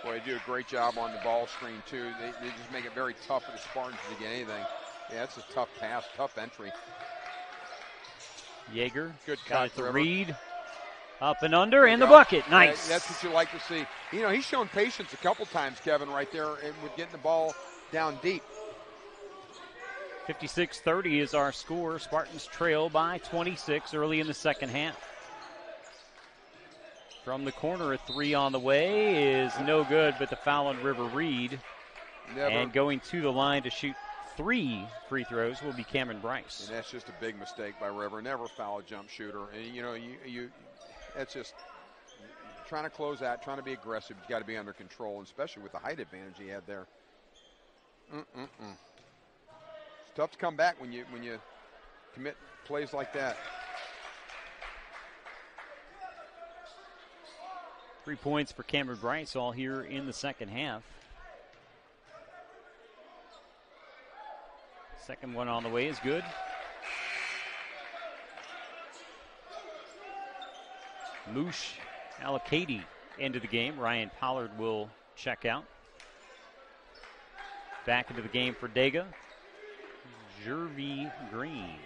Boy, they do a great job on the ball screen, too. They just make it very tough for the Spartans to get anything. Yeah, that's a tough pass, tough entry. Yeager. Good got cut. it to Reed. Up and under, and the bucket. Nice. That's what you like to see. He's shown patience a couple times, Kevin, right there with getting the ball down deep. 56-30 is our score. Spartans trail by 26 early in the second half. From the corner, a three on the way is no good, but the foul on River Reed. And going to the line to shoot 3 free throws will be Cameron Bryce. And that's just a big mistake by River. Never foul a jump shooter. And, you that's just trying to close out, trying to be aggressive. You've got to be under control, especially with the height advantage he had there. It's tough to come back when you commit plays like that. 3 points for Cameron Bryce, all here in the second half. Second one on the way is good. Moosh Alakady into the game. Ryan Pollard will check out. Back into the game for Dega. Jervy Green.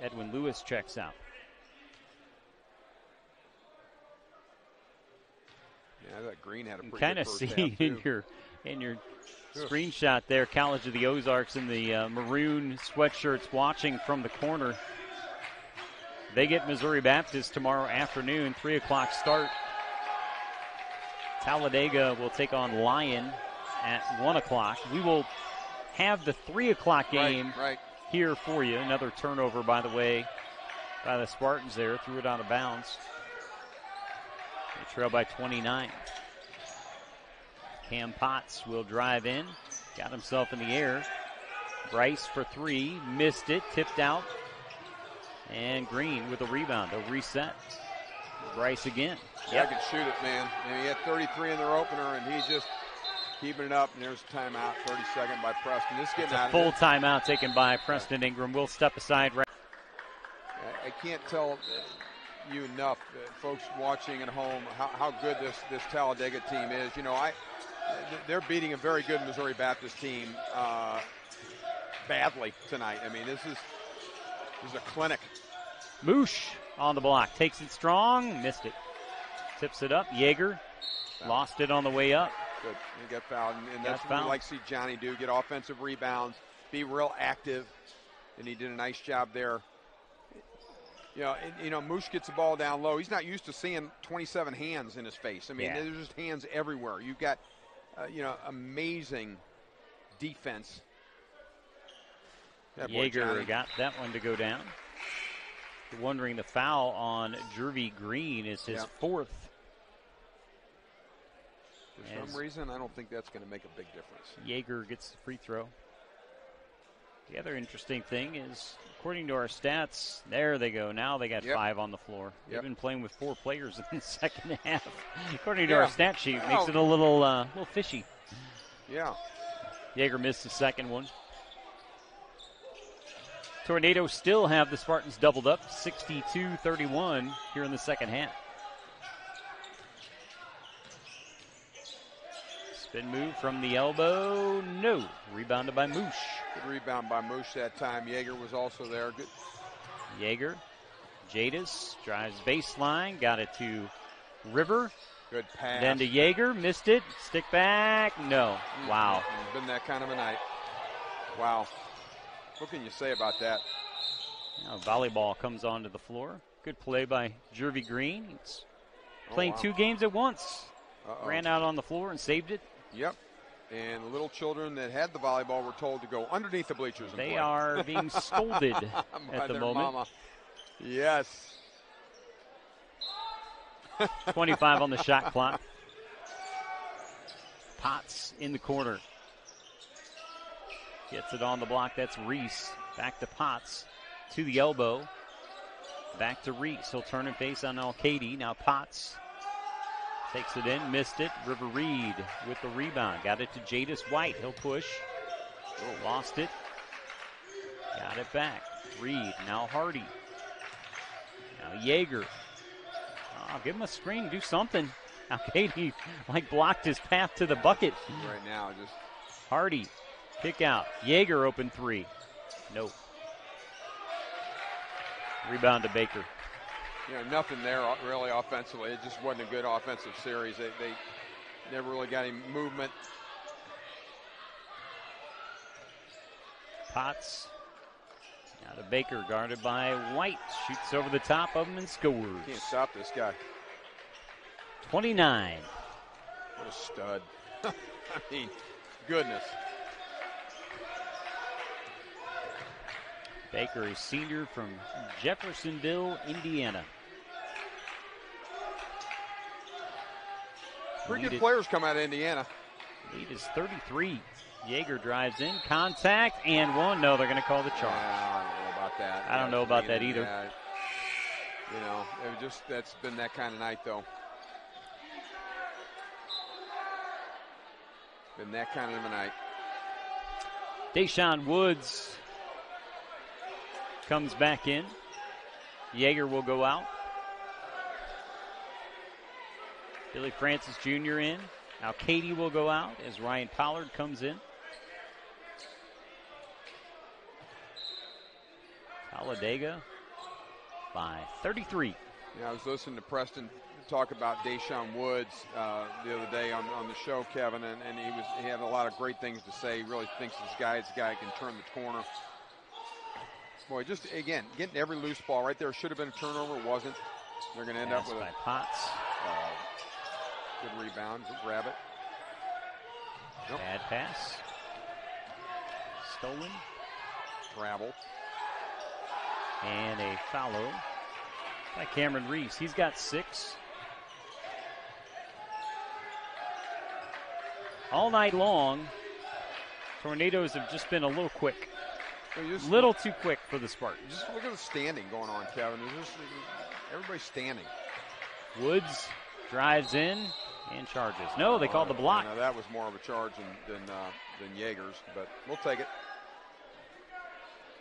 Edwin Lewis checks out. Yeah, that Green had a pretty kind of see in your screenshot there, College of the Ozarks in the maroon sweatshirts watching from the corner. They get Missouri Baptist tomorrow afternoon, 3 o'clock start. Talladega will take on Lyon at 1 o'clock. We will have the 3 o'clock game here for you. Another turnover, by the way, by the Spartans there. Threw it out of bounds. They trail by 29. Cam Potts will drive in. Got himself in the air. Bryce for 3. Missed it. Tipped out. And Green with a rebound. They'll reset. Bryce again. Yeah, I can shoot it, man. He had 33 in their opener, and he's just keeping it up. And there's a timeout, 32nd by Preston. This getting out of full timeout taken by Preston Ingram. We'll step aside. I can't tell you enough, folks watching at home, how good this Talladega team is. They're beating a very good Missouri Baptist team badly tonight. I mean, this is a clinic. Moosh on the block. Takes it strong. Missed it. Tips it up. Yeager lost it on the way up. Good. He got fouled. And that's what we like to see Johnny do. Get offensive rebounds. Be real active. And he did a nice job there. Moosh gets the ball down low. He's not used to seeing 27 hands in his face. I mean, there's just hands everywhere. You've got, amazing defense. Yeager got that one to go down. You're wondering the foul on Jervy Green is his 4th. For some reason, I don't think that's going to make a big difference. Yeager gets the free throw. The other interesting thing is, according to our stats, there they go. Now they got 5 on the floor. They've been playing with 4 players in the second half. According to our stat sheet, makes it a little fishy. Yeah. Yeager missed the second one. Tornadoes still have the Spartans doubled up, 62-31 here in the second half. Spin move from the elbow, no. Rebounded by Moosh. Good rebound by Moosh that time. Yeager was also there. Good. Yeager, Jadis drives baseline, got it to River. Good pass. Then to Yeager, missed it. Stick back, no. Wow. It's been that kind of a night. Wow. What can you say about that? Now volleyball comes onto the floor. Good play by Jervy Green. He's playing 2 games at once. Ran out on the floor and saved it. Yep. And the little children that had the volleyball were told to go underneath the bleachers and play. They are being scolded at the moment. Mama. Yes. 25 on the shot clock. Potts in the corner. Gets it on the block. That's Reese. Back to Potts. To the elbow. Back to Reese. He'll turn and face on Al-Kaidi. Now Potts takes it in. Missed it. River Reed with the rebound. Got it to Jadis White. He'll push. Lost it. Got it back. Reed. Now Hardy. Now Yeager. Give him a screen. Do something. Al-Kaidi blocked his path to the bucket. Right now, just Hardy. Kick out. Yeager open 3. Nope. Rebound to Baker. Nothing there really offensively. It just wasn't a good offensive series. They never really got any movement. Potts. Now to Baker, guarded by White. Shoots over the top of him and scores. Can't stop this guy. 29. What a stud. I mean, goodness. Baker, a senior from Jeffersonville, Indiana. Pretty good players come out of Indiana. Lead is 33. Yeager drives in, contact, and 1. No, they're going to call the charge. I don't know about that. I don't know about that either. That's been that kind of night, though. Been that kind of a night. Deshaun Woods comes back in. Yeager will go out. Billy Francis Jr. in. Now Katie will go out as Ryan Pollard comes in. Talladega by 33. Yeah, I was listening to Preston talk about Deshaun Woods the other day on the show, Kevin, and he had a lot of great things to say. He really thinks this guy is a guy who can turn the corner. Boy, just again, getting every loose ball right there. Should have been a turnover, wasn't. They're going to end up with by Potts. Good rebound, good grab it. Nope. Bad pass. Stolen. Travel. And a foul by Cameron Reese. He's got 6. All night long, Tornadoes have just been a little quick. Little too quick for the Spartans. Just look at the standing going on, Kevin. Everybody's standing. Woods drives in and charges. No, they called the block. No, that was more of a charge than Yeager's, but we'll take it.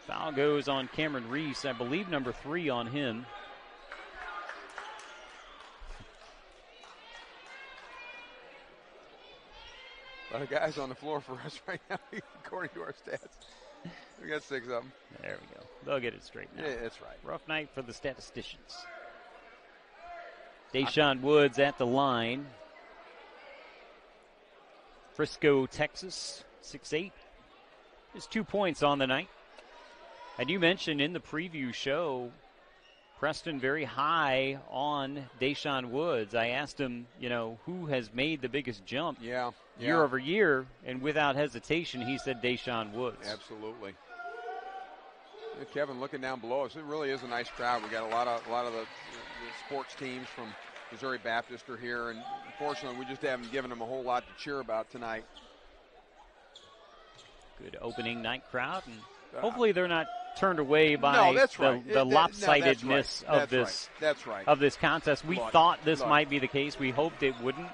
Foul goes on Cameron Reese. I believe number 3 on him. A lot of guys on the floor for us right now, according to our stats. We got 6 of them. There we go. They'll get it straight now. Yeah, that's right. Rough night for the statisticians. Deshaun Woods at the line. Frisco, Texas, 6'8". Just 2 points on the night. And you mentioned in the preview show, Preston very high on Deshaun Woods. I asked him, who has made the biggest jump year over year, and without hesitation, he said Deshaun Woods. Absolutely. Yeah, Kevin, looking down below us, it really is a nice crowd. We got a lot of the sports teams from Missouri Baptist are here, and unfortunately we just haven't given them a whole lot to cheer about tonight. Good opening night crowd, and hopefully they're not turned away by the lopsidedness of this. That's right. Of this contest. We thought this might be the case. We hoped it wouldn't.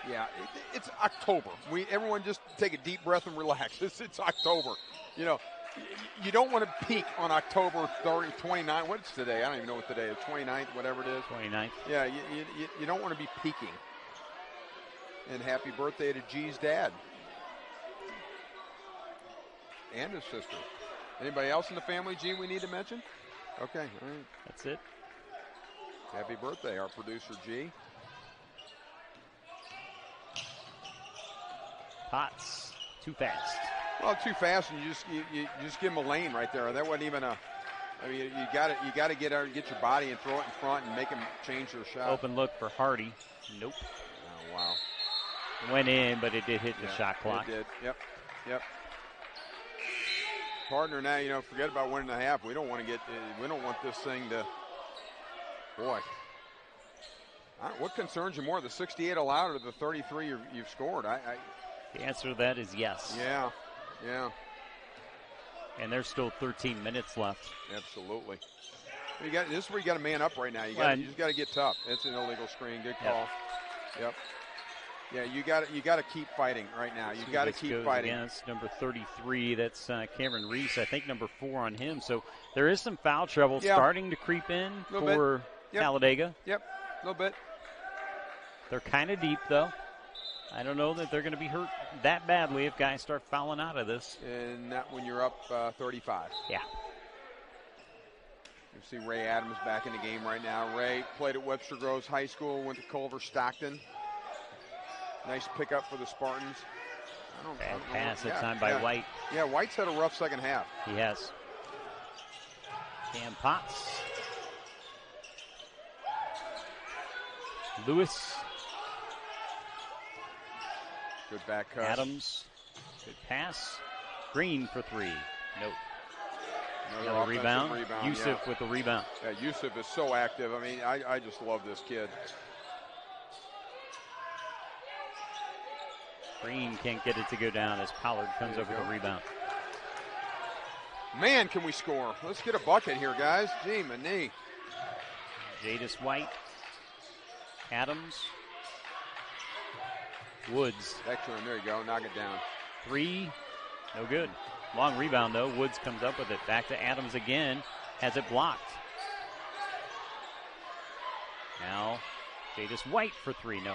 Yeah, it's October. Everyone just take a deep breath and relax. It's October. You know, you don't want to peak on October 30, 29. What's today? I don't even know what today is. 29th, whatever it is. 29th. Yeah, you don't want to be peaking. And happy birthday to G's dad. And his sister. Anybody else in the family, G, we need to mention? Okay, all right. That's it. Happy birthday, our producer, G. Potts, too fast. Well, too fast, and you just give him a lane right there. That wasn't even a. I mean, you got to get your body and throw it in front and make them change their shot. Open look for Hardy. Nope. Oh wow. Went in, but it did hit the shot clock. It did. Yep. Partner now, you know, forget about 1.5. We don't want this thing to. Boy. What concerns you more, the 68 allowed or the 33 you've scored? The answer to that is yes. Yeah. And there's still 13 minutes left. Absolutely. This is where you got to man up right now. You just got to get tough. It's an illegal screen. Good call. Yep. Yeah, you got to keep fighting right now. You got to keep fighting. Against number 33, that's Cameron Reese. I think number 4 on him. So there is some foul trouble starting to creep in for Talladega. Yep, a little bit. They're kind of deep though. I don't know that they're going to be hurt that badly if guys start fouling out of this. And not when you're up 35. Yeah. You see Ray Adams back in the game right now. Ray played at Webster Groves High School, went to Culver Stockton. Nice pickup for the Spartans. Bad pass that time by White. Yeah, White's had a rough second half. He has. Cam Potts. Lewis. Good back cut. Adams. Good pass. Green for 3. Nope. Another rebound. Yusuf with the rebound. Yeah, Yusuf is so active. I mean, I just love this kid. Green can't get it to go down as Pollard comes over the rebound. Man, can we score? Let's get a bucket here, guys. Gee, my knee. Jadis White. Adams. Woods. Back to him. There you go. Knock it down. 3. No good. Long rebound, though. Woods comes up with it. Back to Adams again. Has it blocked. Now, Jadis White for 3. No.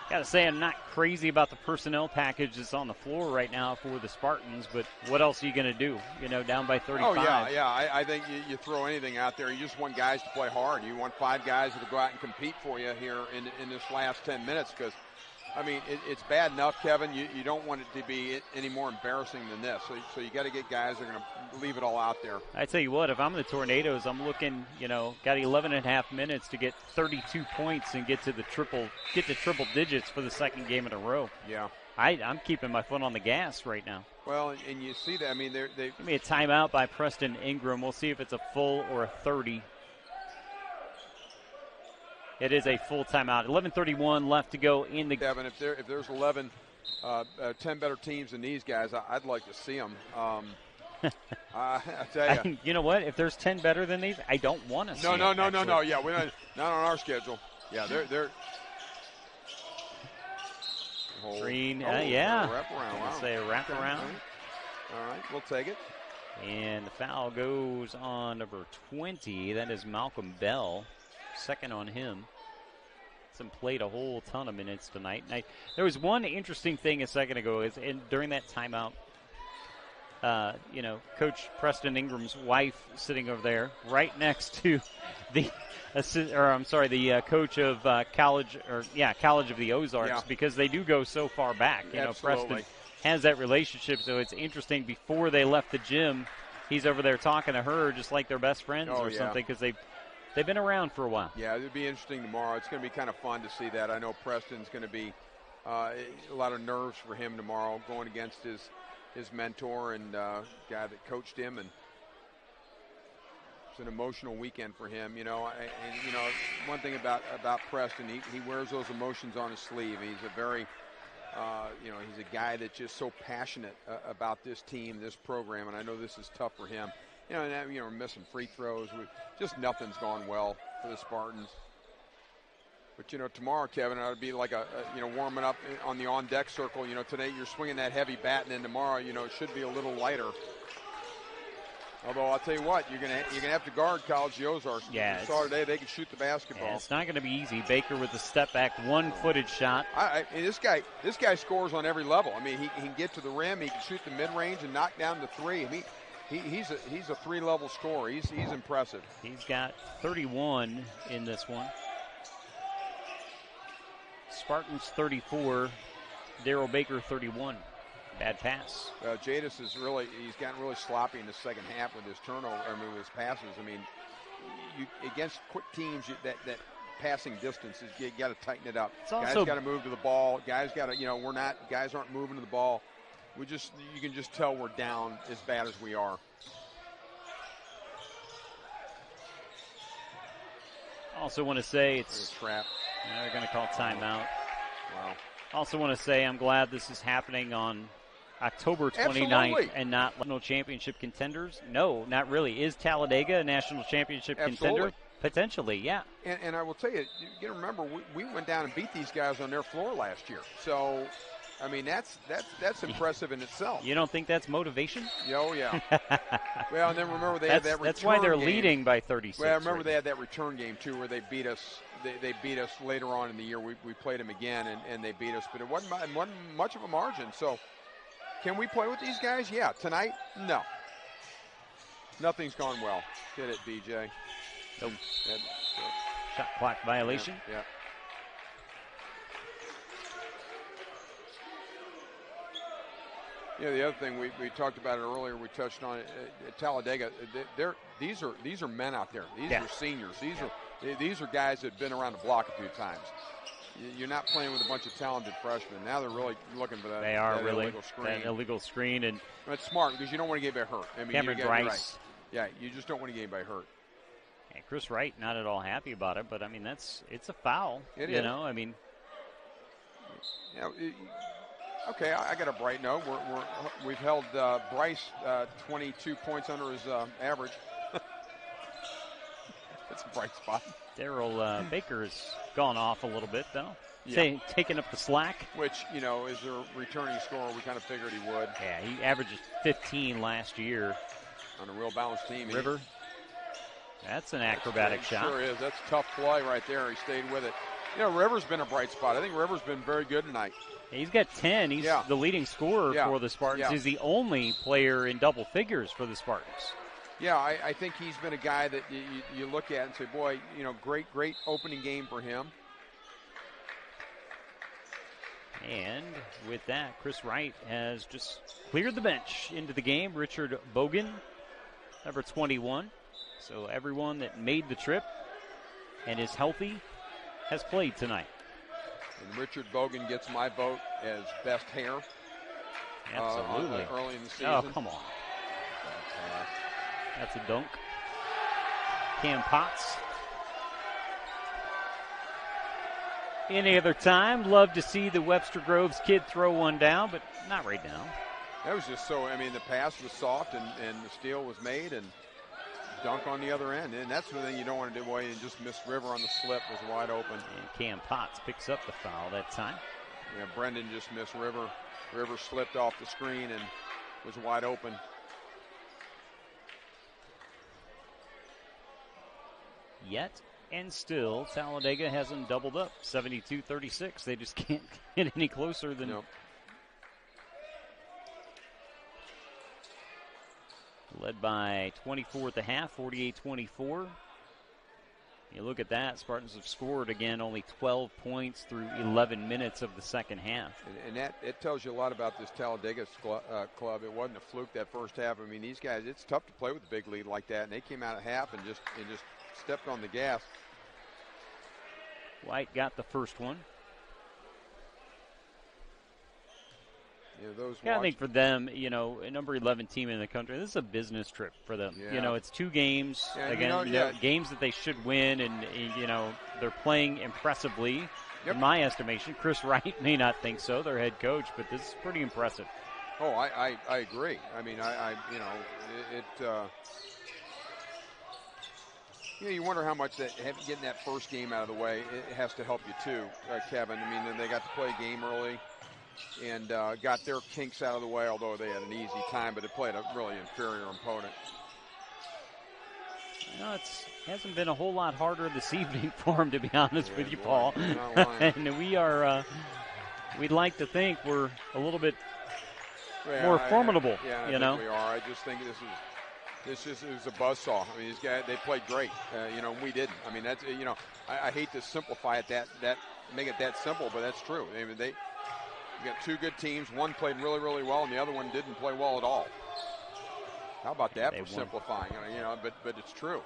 Gotta say, I'm not crazy about the personnel package that's on the floor right now for the Spartans, but what else are you going to do? You know, down by 35. Oh, yeah. I think you throw anything out there. You just want guys to play hard. You want 5 guys to go out and compete for you here in this last 10 minutes because, I mean, it's bad enough, Kevin. You don't want it to be any more embarrassing than this. So you got to get guys that are going to leave it all out there. I tell you what, if I'm the Tornadoes, I'm looking, got 11.5 minutes to get 32 points and get to triple digits for the second game in a row. Yeah. I'm keeping my foot on the gas right now. Well, and you see that. I mean, they give me a timeout by Preston Ingram. We'll see if it's a full or a 30. It is a full timeout. 11:31 left to go in the. Kevin, if there's 10 better teams than these guys, I'd like to see them. I tell you. You know what? If there's 10 better than these, I don't want to see No. Actually. Yeah, we're not on our schedule. Yeah, they're. Green, yeah. Wraparound. Wow. Say a wraparound. All right, we'll take it. And the foul goes on number 20. That is Malcolm Bell. Second on him. Hasn't played a whole ton of minutes tonight. There was one interesting thing a second ago. During that timeout, Coach Preston Ingram's wife sitting over there, right next to the coach of College of the Ozarks, because they do go so far back. Preston has that relationship, so it's interesting. Before they left the gym, he's over there talking to her just like they're best friends something, because they've been around for a while. Yeah, it'll be interesting tomorrow. It's going to be kind of fun to see that. I know Preston's going to be A lot of nerves for him tomorrow, going against his mentor and guy that coached him, and it's an emotional weekend for him. One thing about Preston, he wears those emotions on his sleeve. He's a very he's a guy that's just so passionate about this team, this program, and I know this is tough for him. We're missing free throws. Just nothing's gone well for the Spartans. But, tomorrow, Kevin, it would be like warming up on the on-deck circle. Today you're swinging that heavy bat, and then tomorrow, it should be a little lighter. Although I'll tell you what, you're gonna have to guard College Ozarks. Yeah, you saw today they can shoot the basketball. Yeah, it's not going to be easy. Baker with the step back, one-footed shot. This guy scores on every level. I mean, he can get to the rim, he can shoot the mid-range and knock down the three. I mean, he's a three-level scorer. He's impressive. He's got 31 in this one. Spartans 34, Darryl Baker 31. Bad pass. Jadis he's gotten really sloppy in the second half with his with his passes. I mean, against quick teams, that passing distance you got to tighten it up. Guys got to move to the ball. Guys got to, guys aren't moving to the ball. You can just tell we're down as bad as we are. Also want to say it's a trap. They're going to call timeout. Wow. Also want to say I'm glad this is happening on October 29th Absolutely. And not national championship contenders. No, not really. Is Talladega a national championship contender? Potentially, yeah. And I will tell you, you remember we went down and beat these guys on their floor last year. So, I mean, that's impressive in itself. You don't think that's motivation? Oh, yeah. Well, and then remember they had that return That's why they're game. Leading by 36. Well, I remember they had that return game, too, where they beat us. They beat us later on in the year. We played them again, and they beat us. But it wasn't much of a margin. So, can we play with these guys? Yeah. Tonight? No. Nothing's gone well. Hit it, BJ. Nope. Shot clock violation. Yeah. Yeah, the other thing we talked about it earlier, we touched on it, at Talladega. These are men out there. These are seniors. These are guys that have been around the block a few times. You're not playing with a bunch of talented freshmen. Now they're really looking for that. They are that really illegal screen. That illegal screen, and it's smart because you don't want to get anybody hurt. I mean, Cameron Bryce. Right. Yeah, you just don't want to get anybody hurt. And Chris Wright not at all happy about it, but I mean it's a foul. It is. I mean. Okay, I got a bright note. We've held Bryce 22 points under his average. That's a bright spot. Darryl Baker has gone off a little bit, though. Yeah. Taking up the slack. Which, is a returning scorer. We kind of figured he would. Yeah, he averages 15 last year. On a real balanced team. River. That's an acrobatic shot. Sure is. That's tough play right there. He stayed with it. River's been a bright spot. I think River's been very good tonight. He's got 10. He's the leading scorer for the Spartans. He's the only player in double figures for the Spartans. Yeah, I think he's been a guy that you look at and say, boy, great opening game for him. And with that, Chris Wright has just cleared the bench into the game. Richard Bogan, number 21. So everyone that made the trip and is healthy has played tonight. And Richard Bogan gets my vote as best hair. Absolutely. Early in the season. Oh, come on. That's a dunk. Cam Potts. Any other time, love to see the Webster Groves kid throw one down, but not right now. That was just the pass was soft and the steal was made and dunk on the other end. And that's the thing you don't want to do away and just miss River on the slip was wide open. And Cam Potts picks up the foul that time. Yeah, Brendan just missed River. River slipped off the screen and was wide open. Yet and still, Talladega hasn't doubled up. 72-36. They just can't get any closer than. Nope. Led by 24 at the half, 48-24. You look at that, Spartans have scored again only 12 points through 11 minutes of the second half. And that it tells you a lot about this Talladega club. It wasn't a fluke that first half. I mean, these guys, it's tough to play with a big lead like that, and they came out at half and just stepped on the gas. White got the first one. I think for them, a number 11 team in the country, this is a business trip for them. Yeah. It's 2 games. Games that they should win, and, they're playing impressively. Yep. In my estimation, Chris Wright may not think so, their head coach, but this is pretty impressive. Oh, I agree. I mean, you wonder how much getting that first game out of the way, it has to help you too, Kevin. I mean, they got to play a game early and got their kinks out of the way, although they had an easy time, but they played a really inferior opponent. It hasn't been a whole lot harder this evening for him, to be honest with you, Paul. And we'd like to think we're a little bit more formidable. I think we are. I just think this is a buzzsaw. I mean, these guys, they played great. We didn't. I mean, that's I hate to simplify it make it that simple, but that's true. I mean, you got 2 good teams. One played really, really well, and the other one didn't play well at all. How about that for simplifying? But it's true.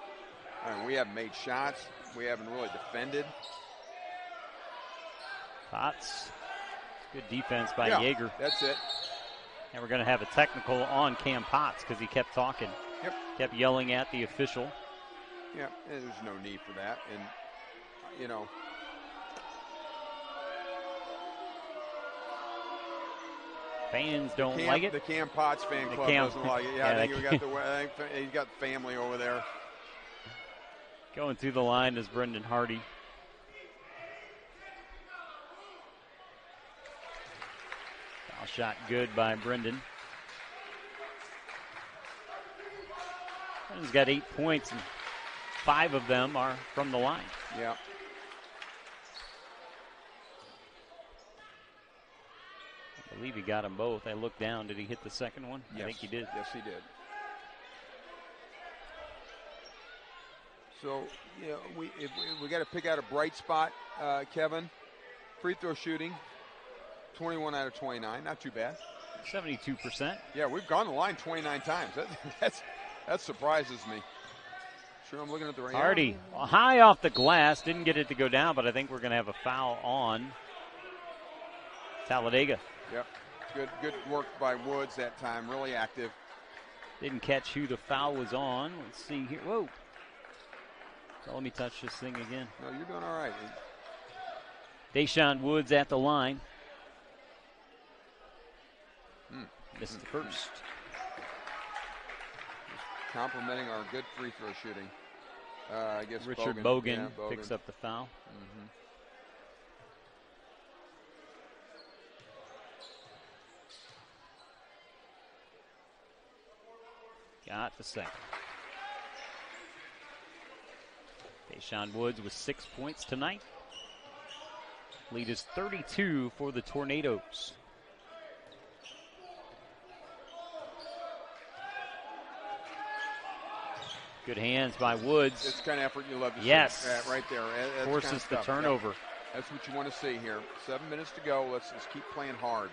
I mean, we haven't made shots. We haven't really defended. Potts. Good defense by Yeager. That's it. And we're going to have a technical on Cam Potts because he kept talking. Yep. Kept yelling at the official. Yeah, and there's no need for that. And, fans don't like it. The Cam Potts fan club doesn't like it. I think he's got the family over there. Going through the line is Brendan Hardy. Foul shot good by Brendan. Brendan's got 8 points, and 5 of them are from the line. Yeah. I believe he got them both. I looked down. Did he hit the second one? Yes. I think he did. Yes, he did. So, we got to pick out a bright spot, Kevin. Free throw shooting, 21 out of 29. Not too bad. 72%. Yeah, we've gone the line 29 times. That surprises me. Sure, I'm looking at the right. Hardy, high off the glass. Didn't get it to go down, but I think we're going to have a foul on Talladega. Yep. Good work by Woods that time. Really active. Didn't catch who the foul was on. Let's see here. Whoa. So let me touch this thing again. No, you're doing all right. Deshaun Woods at the line. Missed the first. Just complimenting our good free throw shooting. I guess Richard Bogan picks up the foul. Got the second. Deshaun Woods with 6 points tonight. Lead is 32 for the Tornadoes. Good hands by Woods. It's the kind of effort you love to see. Yes. Right there. That's forces the turnover. Yeah. That's what you want to see here. 7 minutes to go. Let's just keep playing hard.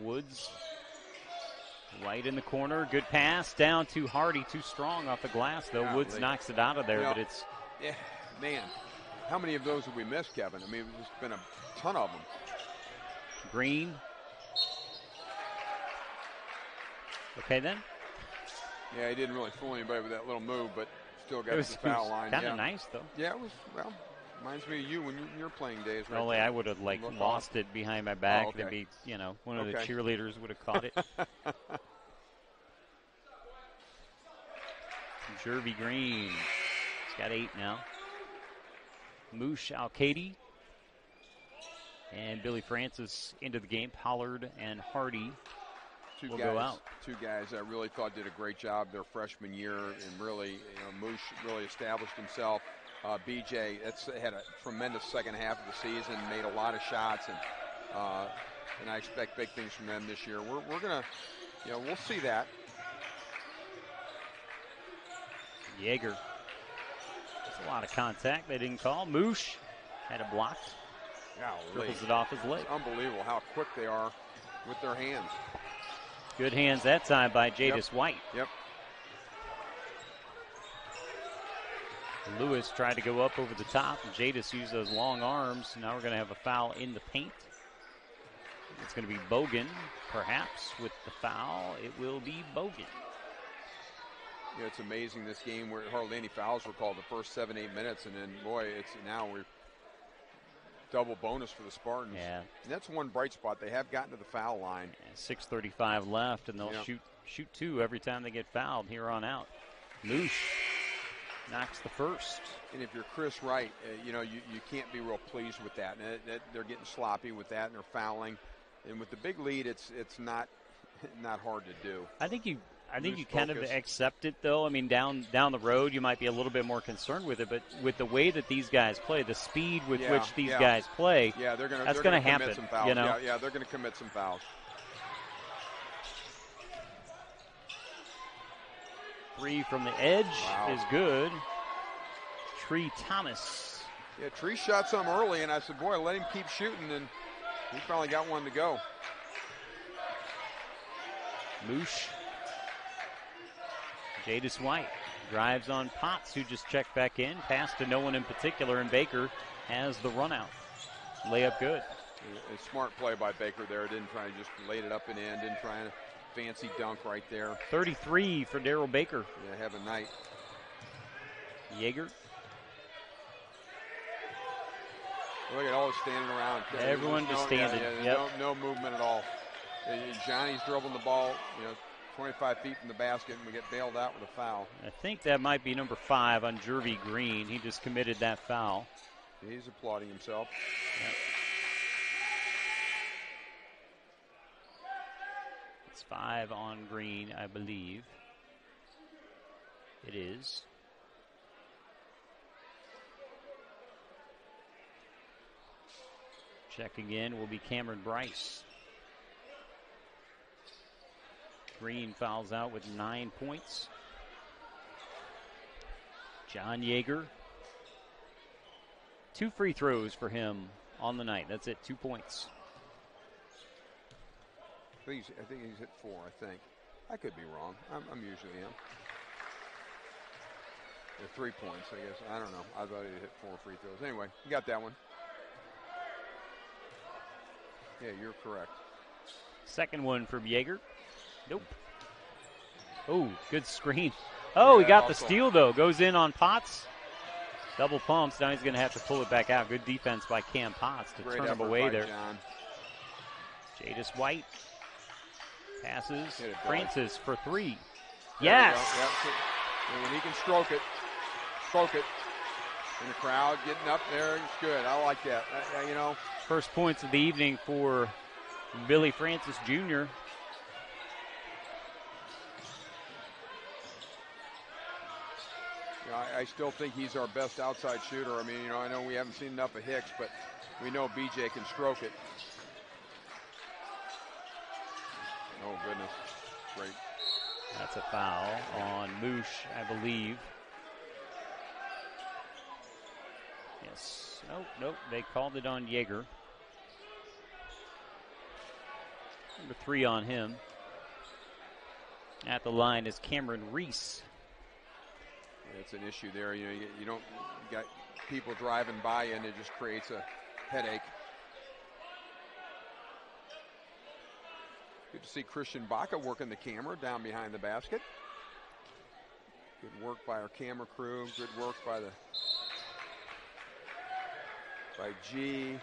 Woods right in the corner. Good pass down to Hardy. Too strong off the glass, though. Yeah, Woods knocks it out of there, but it's... Yeah, man. How many of those have we missed, Kevin? I mean, there's been a ton of them. Green. Okay, then. Yeah, he didn't really fool anybody with that little move, but still got to the foul line. Kind of nice, though. Yeah, it was, well, reminds me of you when you're playing days. Right only there. I would have, lost it behind my back. Oh, okay. Maybe, one of the cheerleaders would have caught it. Jervy Green. He's got 8 now. Moosh Al-Kaidi. And Billy Francis into the game. Pollard and Hardy will go out. 2 guys I really thought did a great job their freshman year, and really, Moosh really established himself. BJ had a tremendous second half of the season, made a lot of shots, and I expect big things from them this year. We're gonna, we'll see that. Yeager. That's a lot of contact they didn't call. Moosh had it blocked. Dribbles it off his leg. It's unbelievable how quick they are with their hands. Good hands that time by Jadis White. Yep. Lewis tried to go up over the top, and Jadis used those long arms. Now we're going to have a foul in the paint. It's going to be Bogan, perhaps, with the foul. It will be Bogan. Yeah, it's amazing this game where hardly any fouls were called the first 7-8 minutes, and then, boy, it's now we're double bonus for the Spartans. Yeah. And that's one bright spot. They have gotten to the foul line. Yeah, 6:35 left, and they'll shoot two every time they get fouled here on out. Moosh knocks the first. And if you're Chris Wright, you can't be real pleased with that. And they're getting sloppy with that, and they're fouling. And with the big lead, it's not hard to do. I think you kind of accept it, though. I mean, down the road, you might be a little bit more concerned with it, but with the way that these guys play, the speed with which these guys play, that's going to happen. Some fouls. You know? Yeah, they're going to commit some fouls. 3 from the edge is good. Tree Thomas. Yeah, Tree shot some early, and I said, boy, let him keep shooting, and he finally got one to go. Moosh. Jadis White drives on Potts, who just checked back in. Pass to no one in particular, and Baker has the run out. Layup good. A smart play by Baker there. Didn't try to just laid it up and in. Didn't try to fancy dunk right there. 33 for Darryl Baker. Yeah, have a night. Yeager. Look at all the standing around. Everyone just standing. No movement at all. Johnny's dribbling the ball, 25 feet from the basket, and we get bailed out with a foul. I think that might be number 5 on Jervy Green. He just committed that foul. He's applauding himself. Yep. It's 5 on Green, I believe. It is. Checking in will be Cameron Bryce. Green fouls out with 9 points. John Yeager. 2 free throws for him on the night. That's it, 2 points. I think he's hit 4, I think. I could be wrong. I'm usually am. 3 points, I guess. I don't know. I thought he hit 4 free throws. Anyway, you got that one. Yeah, you're correct. Second one from Yeager. Nope. Oh, good screen. Oh, he got the steal, though. Goes in on Potts. Double pumps. Now he's going to have to pull it back out. Good defense by Cam Potts to turn him away there. John. Jadis White passes. Francis for 3. There yes. And when he can stroke it. In the crowd, getting up there, it's good. I like that. First points of the evening for Billy Francis Jr. I still think he's our best outside shooter. I mean, I know we haven't seen enough of Hicks, but we know BJ can stroke it. Oh, goodness. Great. That's a foul on Moosh, I believe. Yes. Nope. They called it on Yeager. Number 3 on him. At the line is Cameron Reese. It's an issue there. You got people driving by and it just creates a headache. Good to see Christian Baca working the camera down behind the basket. Good work by our camera crew. Good work by G.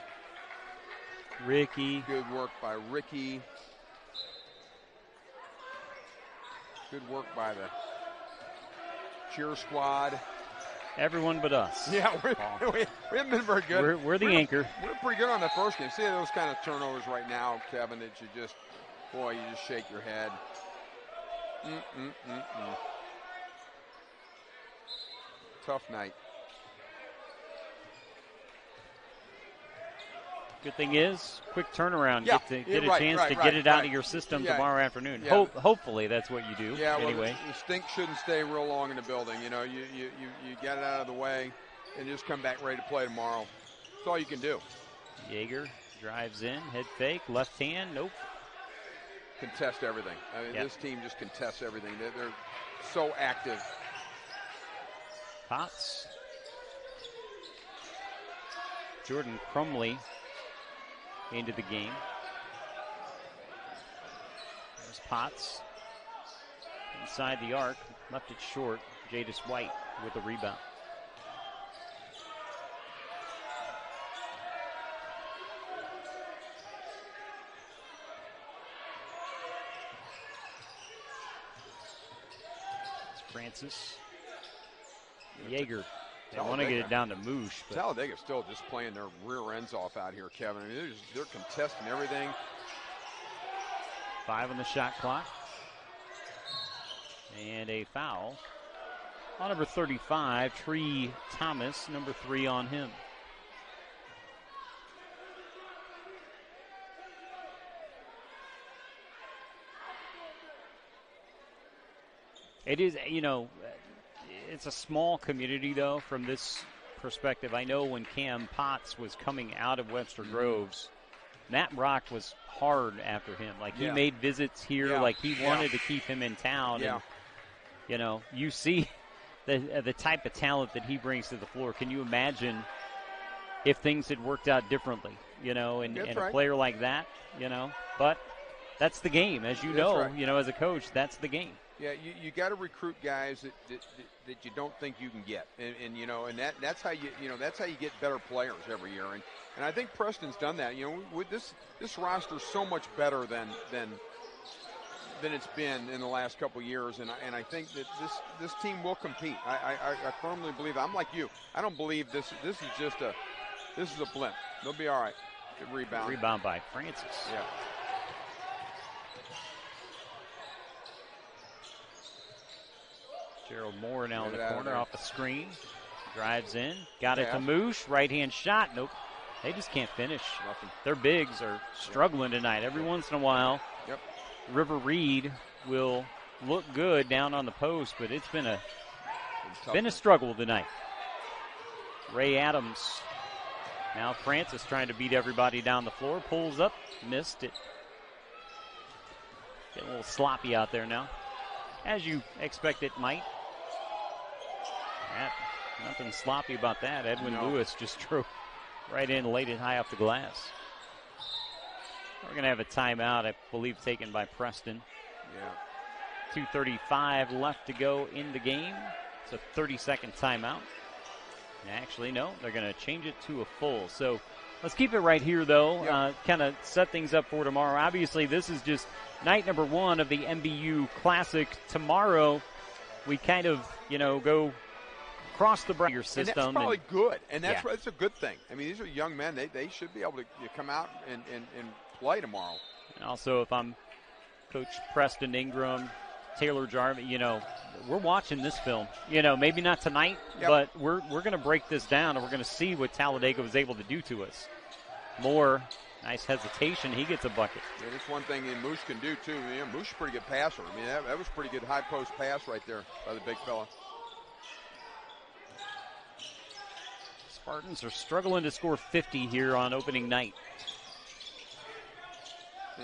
Ricky. Good work by Ricky. Good work by the cheer squad. Everyone but us. Yeah, we haven't been very good. We're the anchor. We're pretty good on the first game. See those kind of turnovers right now, Kevin, that you just shake your head. Tough night. Good thing is, quick turnaround. Yeah, get a chance to get it out of your system tomorrow afternoon. Yeah. Hopefully that's what you do. Yeah, anyway. Well, the stink shouldn't stay real long in the building. You get it out of the way and just come back ready to play tomorrow. That's all you can do. Yeager drives in, head fake, left hand, nope. Contest everything. I mean, This team just contests everything. They're so active. Potts Jordan Crumley into the game. There's Potts inside the arc, left it short. Jadis White with the rebound. Francis. Yeager. They want to get it down to Moosh. But Talladega's still just playing their rear ends off out here, Kevin. I mean, they're contesting everything. 5 on the shot clock. And a foul on number 35, Tree Thomas, number 3 on him. It is, you know, it's a small community, though, from this perspective. I know when Cam Potts was coming out of Webster Groves, Matt Brock was hard after him. Like, he made visits here. Like, he wanted to keep him in town. And, you know, you see the type of talent that he brings to the floor. Can you imagine if things had worked out differently, you know, and a player like that, you know? But that's the game. As you know, you know, as a coach, that's the game. Yeah, you got to recruit guys that you don't think you can get, and you know, and that's how that's how you get better players every year, and I think Preston's done that. You know, with this roster's so much better than it's been in the last couple of years, and I think that this team will compete. I firmly believe. I'm like you. I don't believe this is just a blip. They'll be all right. Good rebound. Rebound by Francis. Yeah. Gerald Moore now in the corner off the screen. Drives in. Got it to Moosh. Right-hand shot. Nope. They just can't finish. Nothing. Their bigs are struggling tonight. Every once in a while, River Reed will look good down on the post, but it's been a struggle tonight. Ray Adams. Now Francis trying to beat everybody down the floor. Pulls up. Missed it. Getting a little sloppy out there now, as you expect it might. Nothing sloppy about that. Edwin Lewis just drove right in, laid it high off the glass. We're going to have a timeout, I believe, taken by Preston. Yeah. 2:35 left to go in the game. It's a 30-second timeout. Actually, no, they're going to change it to a full. So let's keep it right here, though. Kind of set things up for tomorrow. Obviously, this is just night number 1 of the MBU Classic. Tomorrow, we kind of, you know, go across the Briar system. And that's probably good, and that's a good thing. I mean, these are young men. They should be able to come out and play tomorrow. And also, if I'm Coach Preston Ingram, Taylor Jarvis, you know, we're watching this film. You know, maybe not tonight, but we're going to break this down, and we're going to see what Talladega was able to do to us. Moore, nice hesitation. He gets a bucket. Yeah, that's one thing that Moosh can do, too. Yeah, Moosh is a pretty good passer. I mean, that was a pretty good high post pass right there by the big fella. Spartans are struggling to score 50 here on opening night.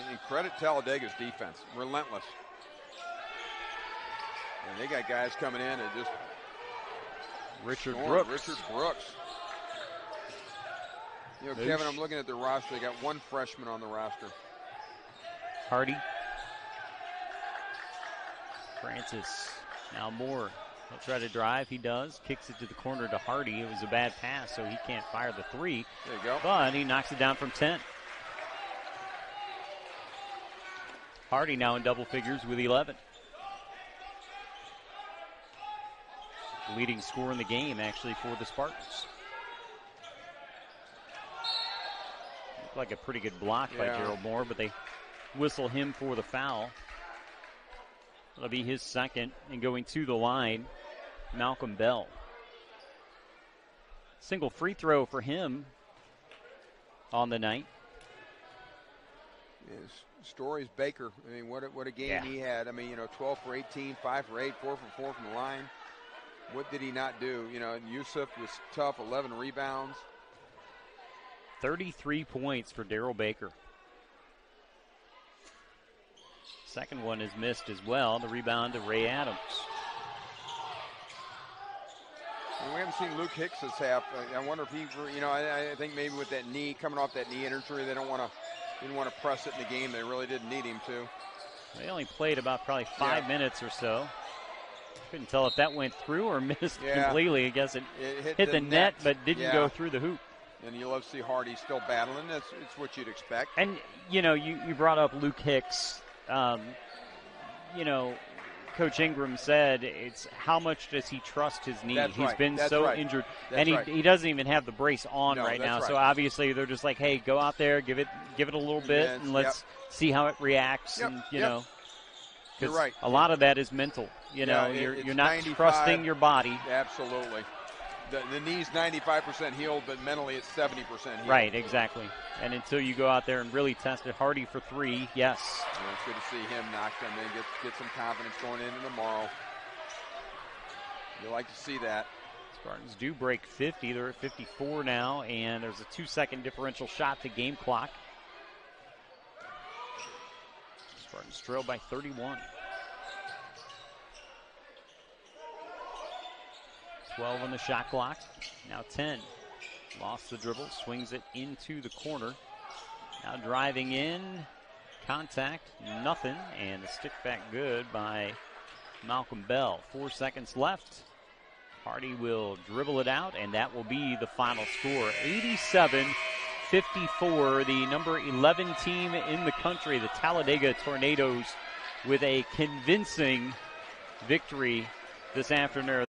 And credit Talladega's defense. Relentless. And they got guys coming in and just... Richard Brooks. You know, Kevin, I'm looking at the roster. They got one freshman on the roster. Hardy. Francis. Now Moore. He'll try to drive. He does. Kicks it to the corner to Hardy. It was a bad pass, so he can't fire the 3. There you go. But he knocks it down from 10. Hardy now in double figures with 11. Leading scorer in the game, actually, for the Spartans. Looked like a pretty good block by Gerald Moore, but they whistle him for the foul. That'll be his second, and going to the line, Malcolm Bell. Single free throw for him on the night. His story's Baker. I mean, what a game he had. I mean, you know, 12 for 18, 5 for 8, 4 for 4 from the line. What did he not do? You know, Yusuf was tough, 11 rebounds. 33 points for Darryl Baker. Second one is missed as well. The rebound to Ray Adams. We haven't seen Luke Hicks's half. I wonder if he, I think maybe with that knee, coming off that knee injury, they didn't want to press it in the game. They really didn't need him to. They only played about probably 5 minutes or so. Couldn't tell if that went through or missed completely. I guess it hit the net, but didn't go through the hoop. And you love to see Hardy still battling. It's what you'd expect. And, you brought up Luke Hicks. Coach Ingram said it's how much does he trust his knee? He's been so injured. And he doesn't even have the brace on right now. So obviously they're just like, hey, go out there, give it a little bit, and let's see how it reacts. And, you're right. A lot of that is mental. You're not trusting your body. Absolutely. The knee's 95% healed, but mentally it's 70% healed. Right, exactly. And until you go out there and really test it, Hardy for 3, yes. It's good to see him knock them in, get some confidence going into tomorrow. You like to see that. Spartans do break 50. They're at 54 now, and there's a 2-second differential shot to game clock. Spartans trail by 31. 12 on the shot clock. Now 10. Lost the dribble, swings it into the corner. Now driving in, contact, nothing, and the stick back good by Malcolm Bell. 4 seconds left. Hardy will dribble it out, and that will be the final score. 87-54, the number 11 team in the country, the Talladega Tornadoes, with a convincing victory this afternoon.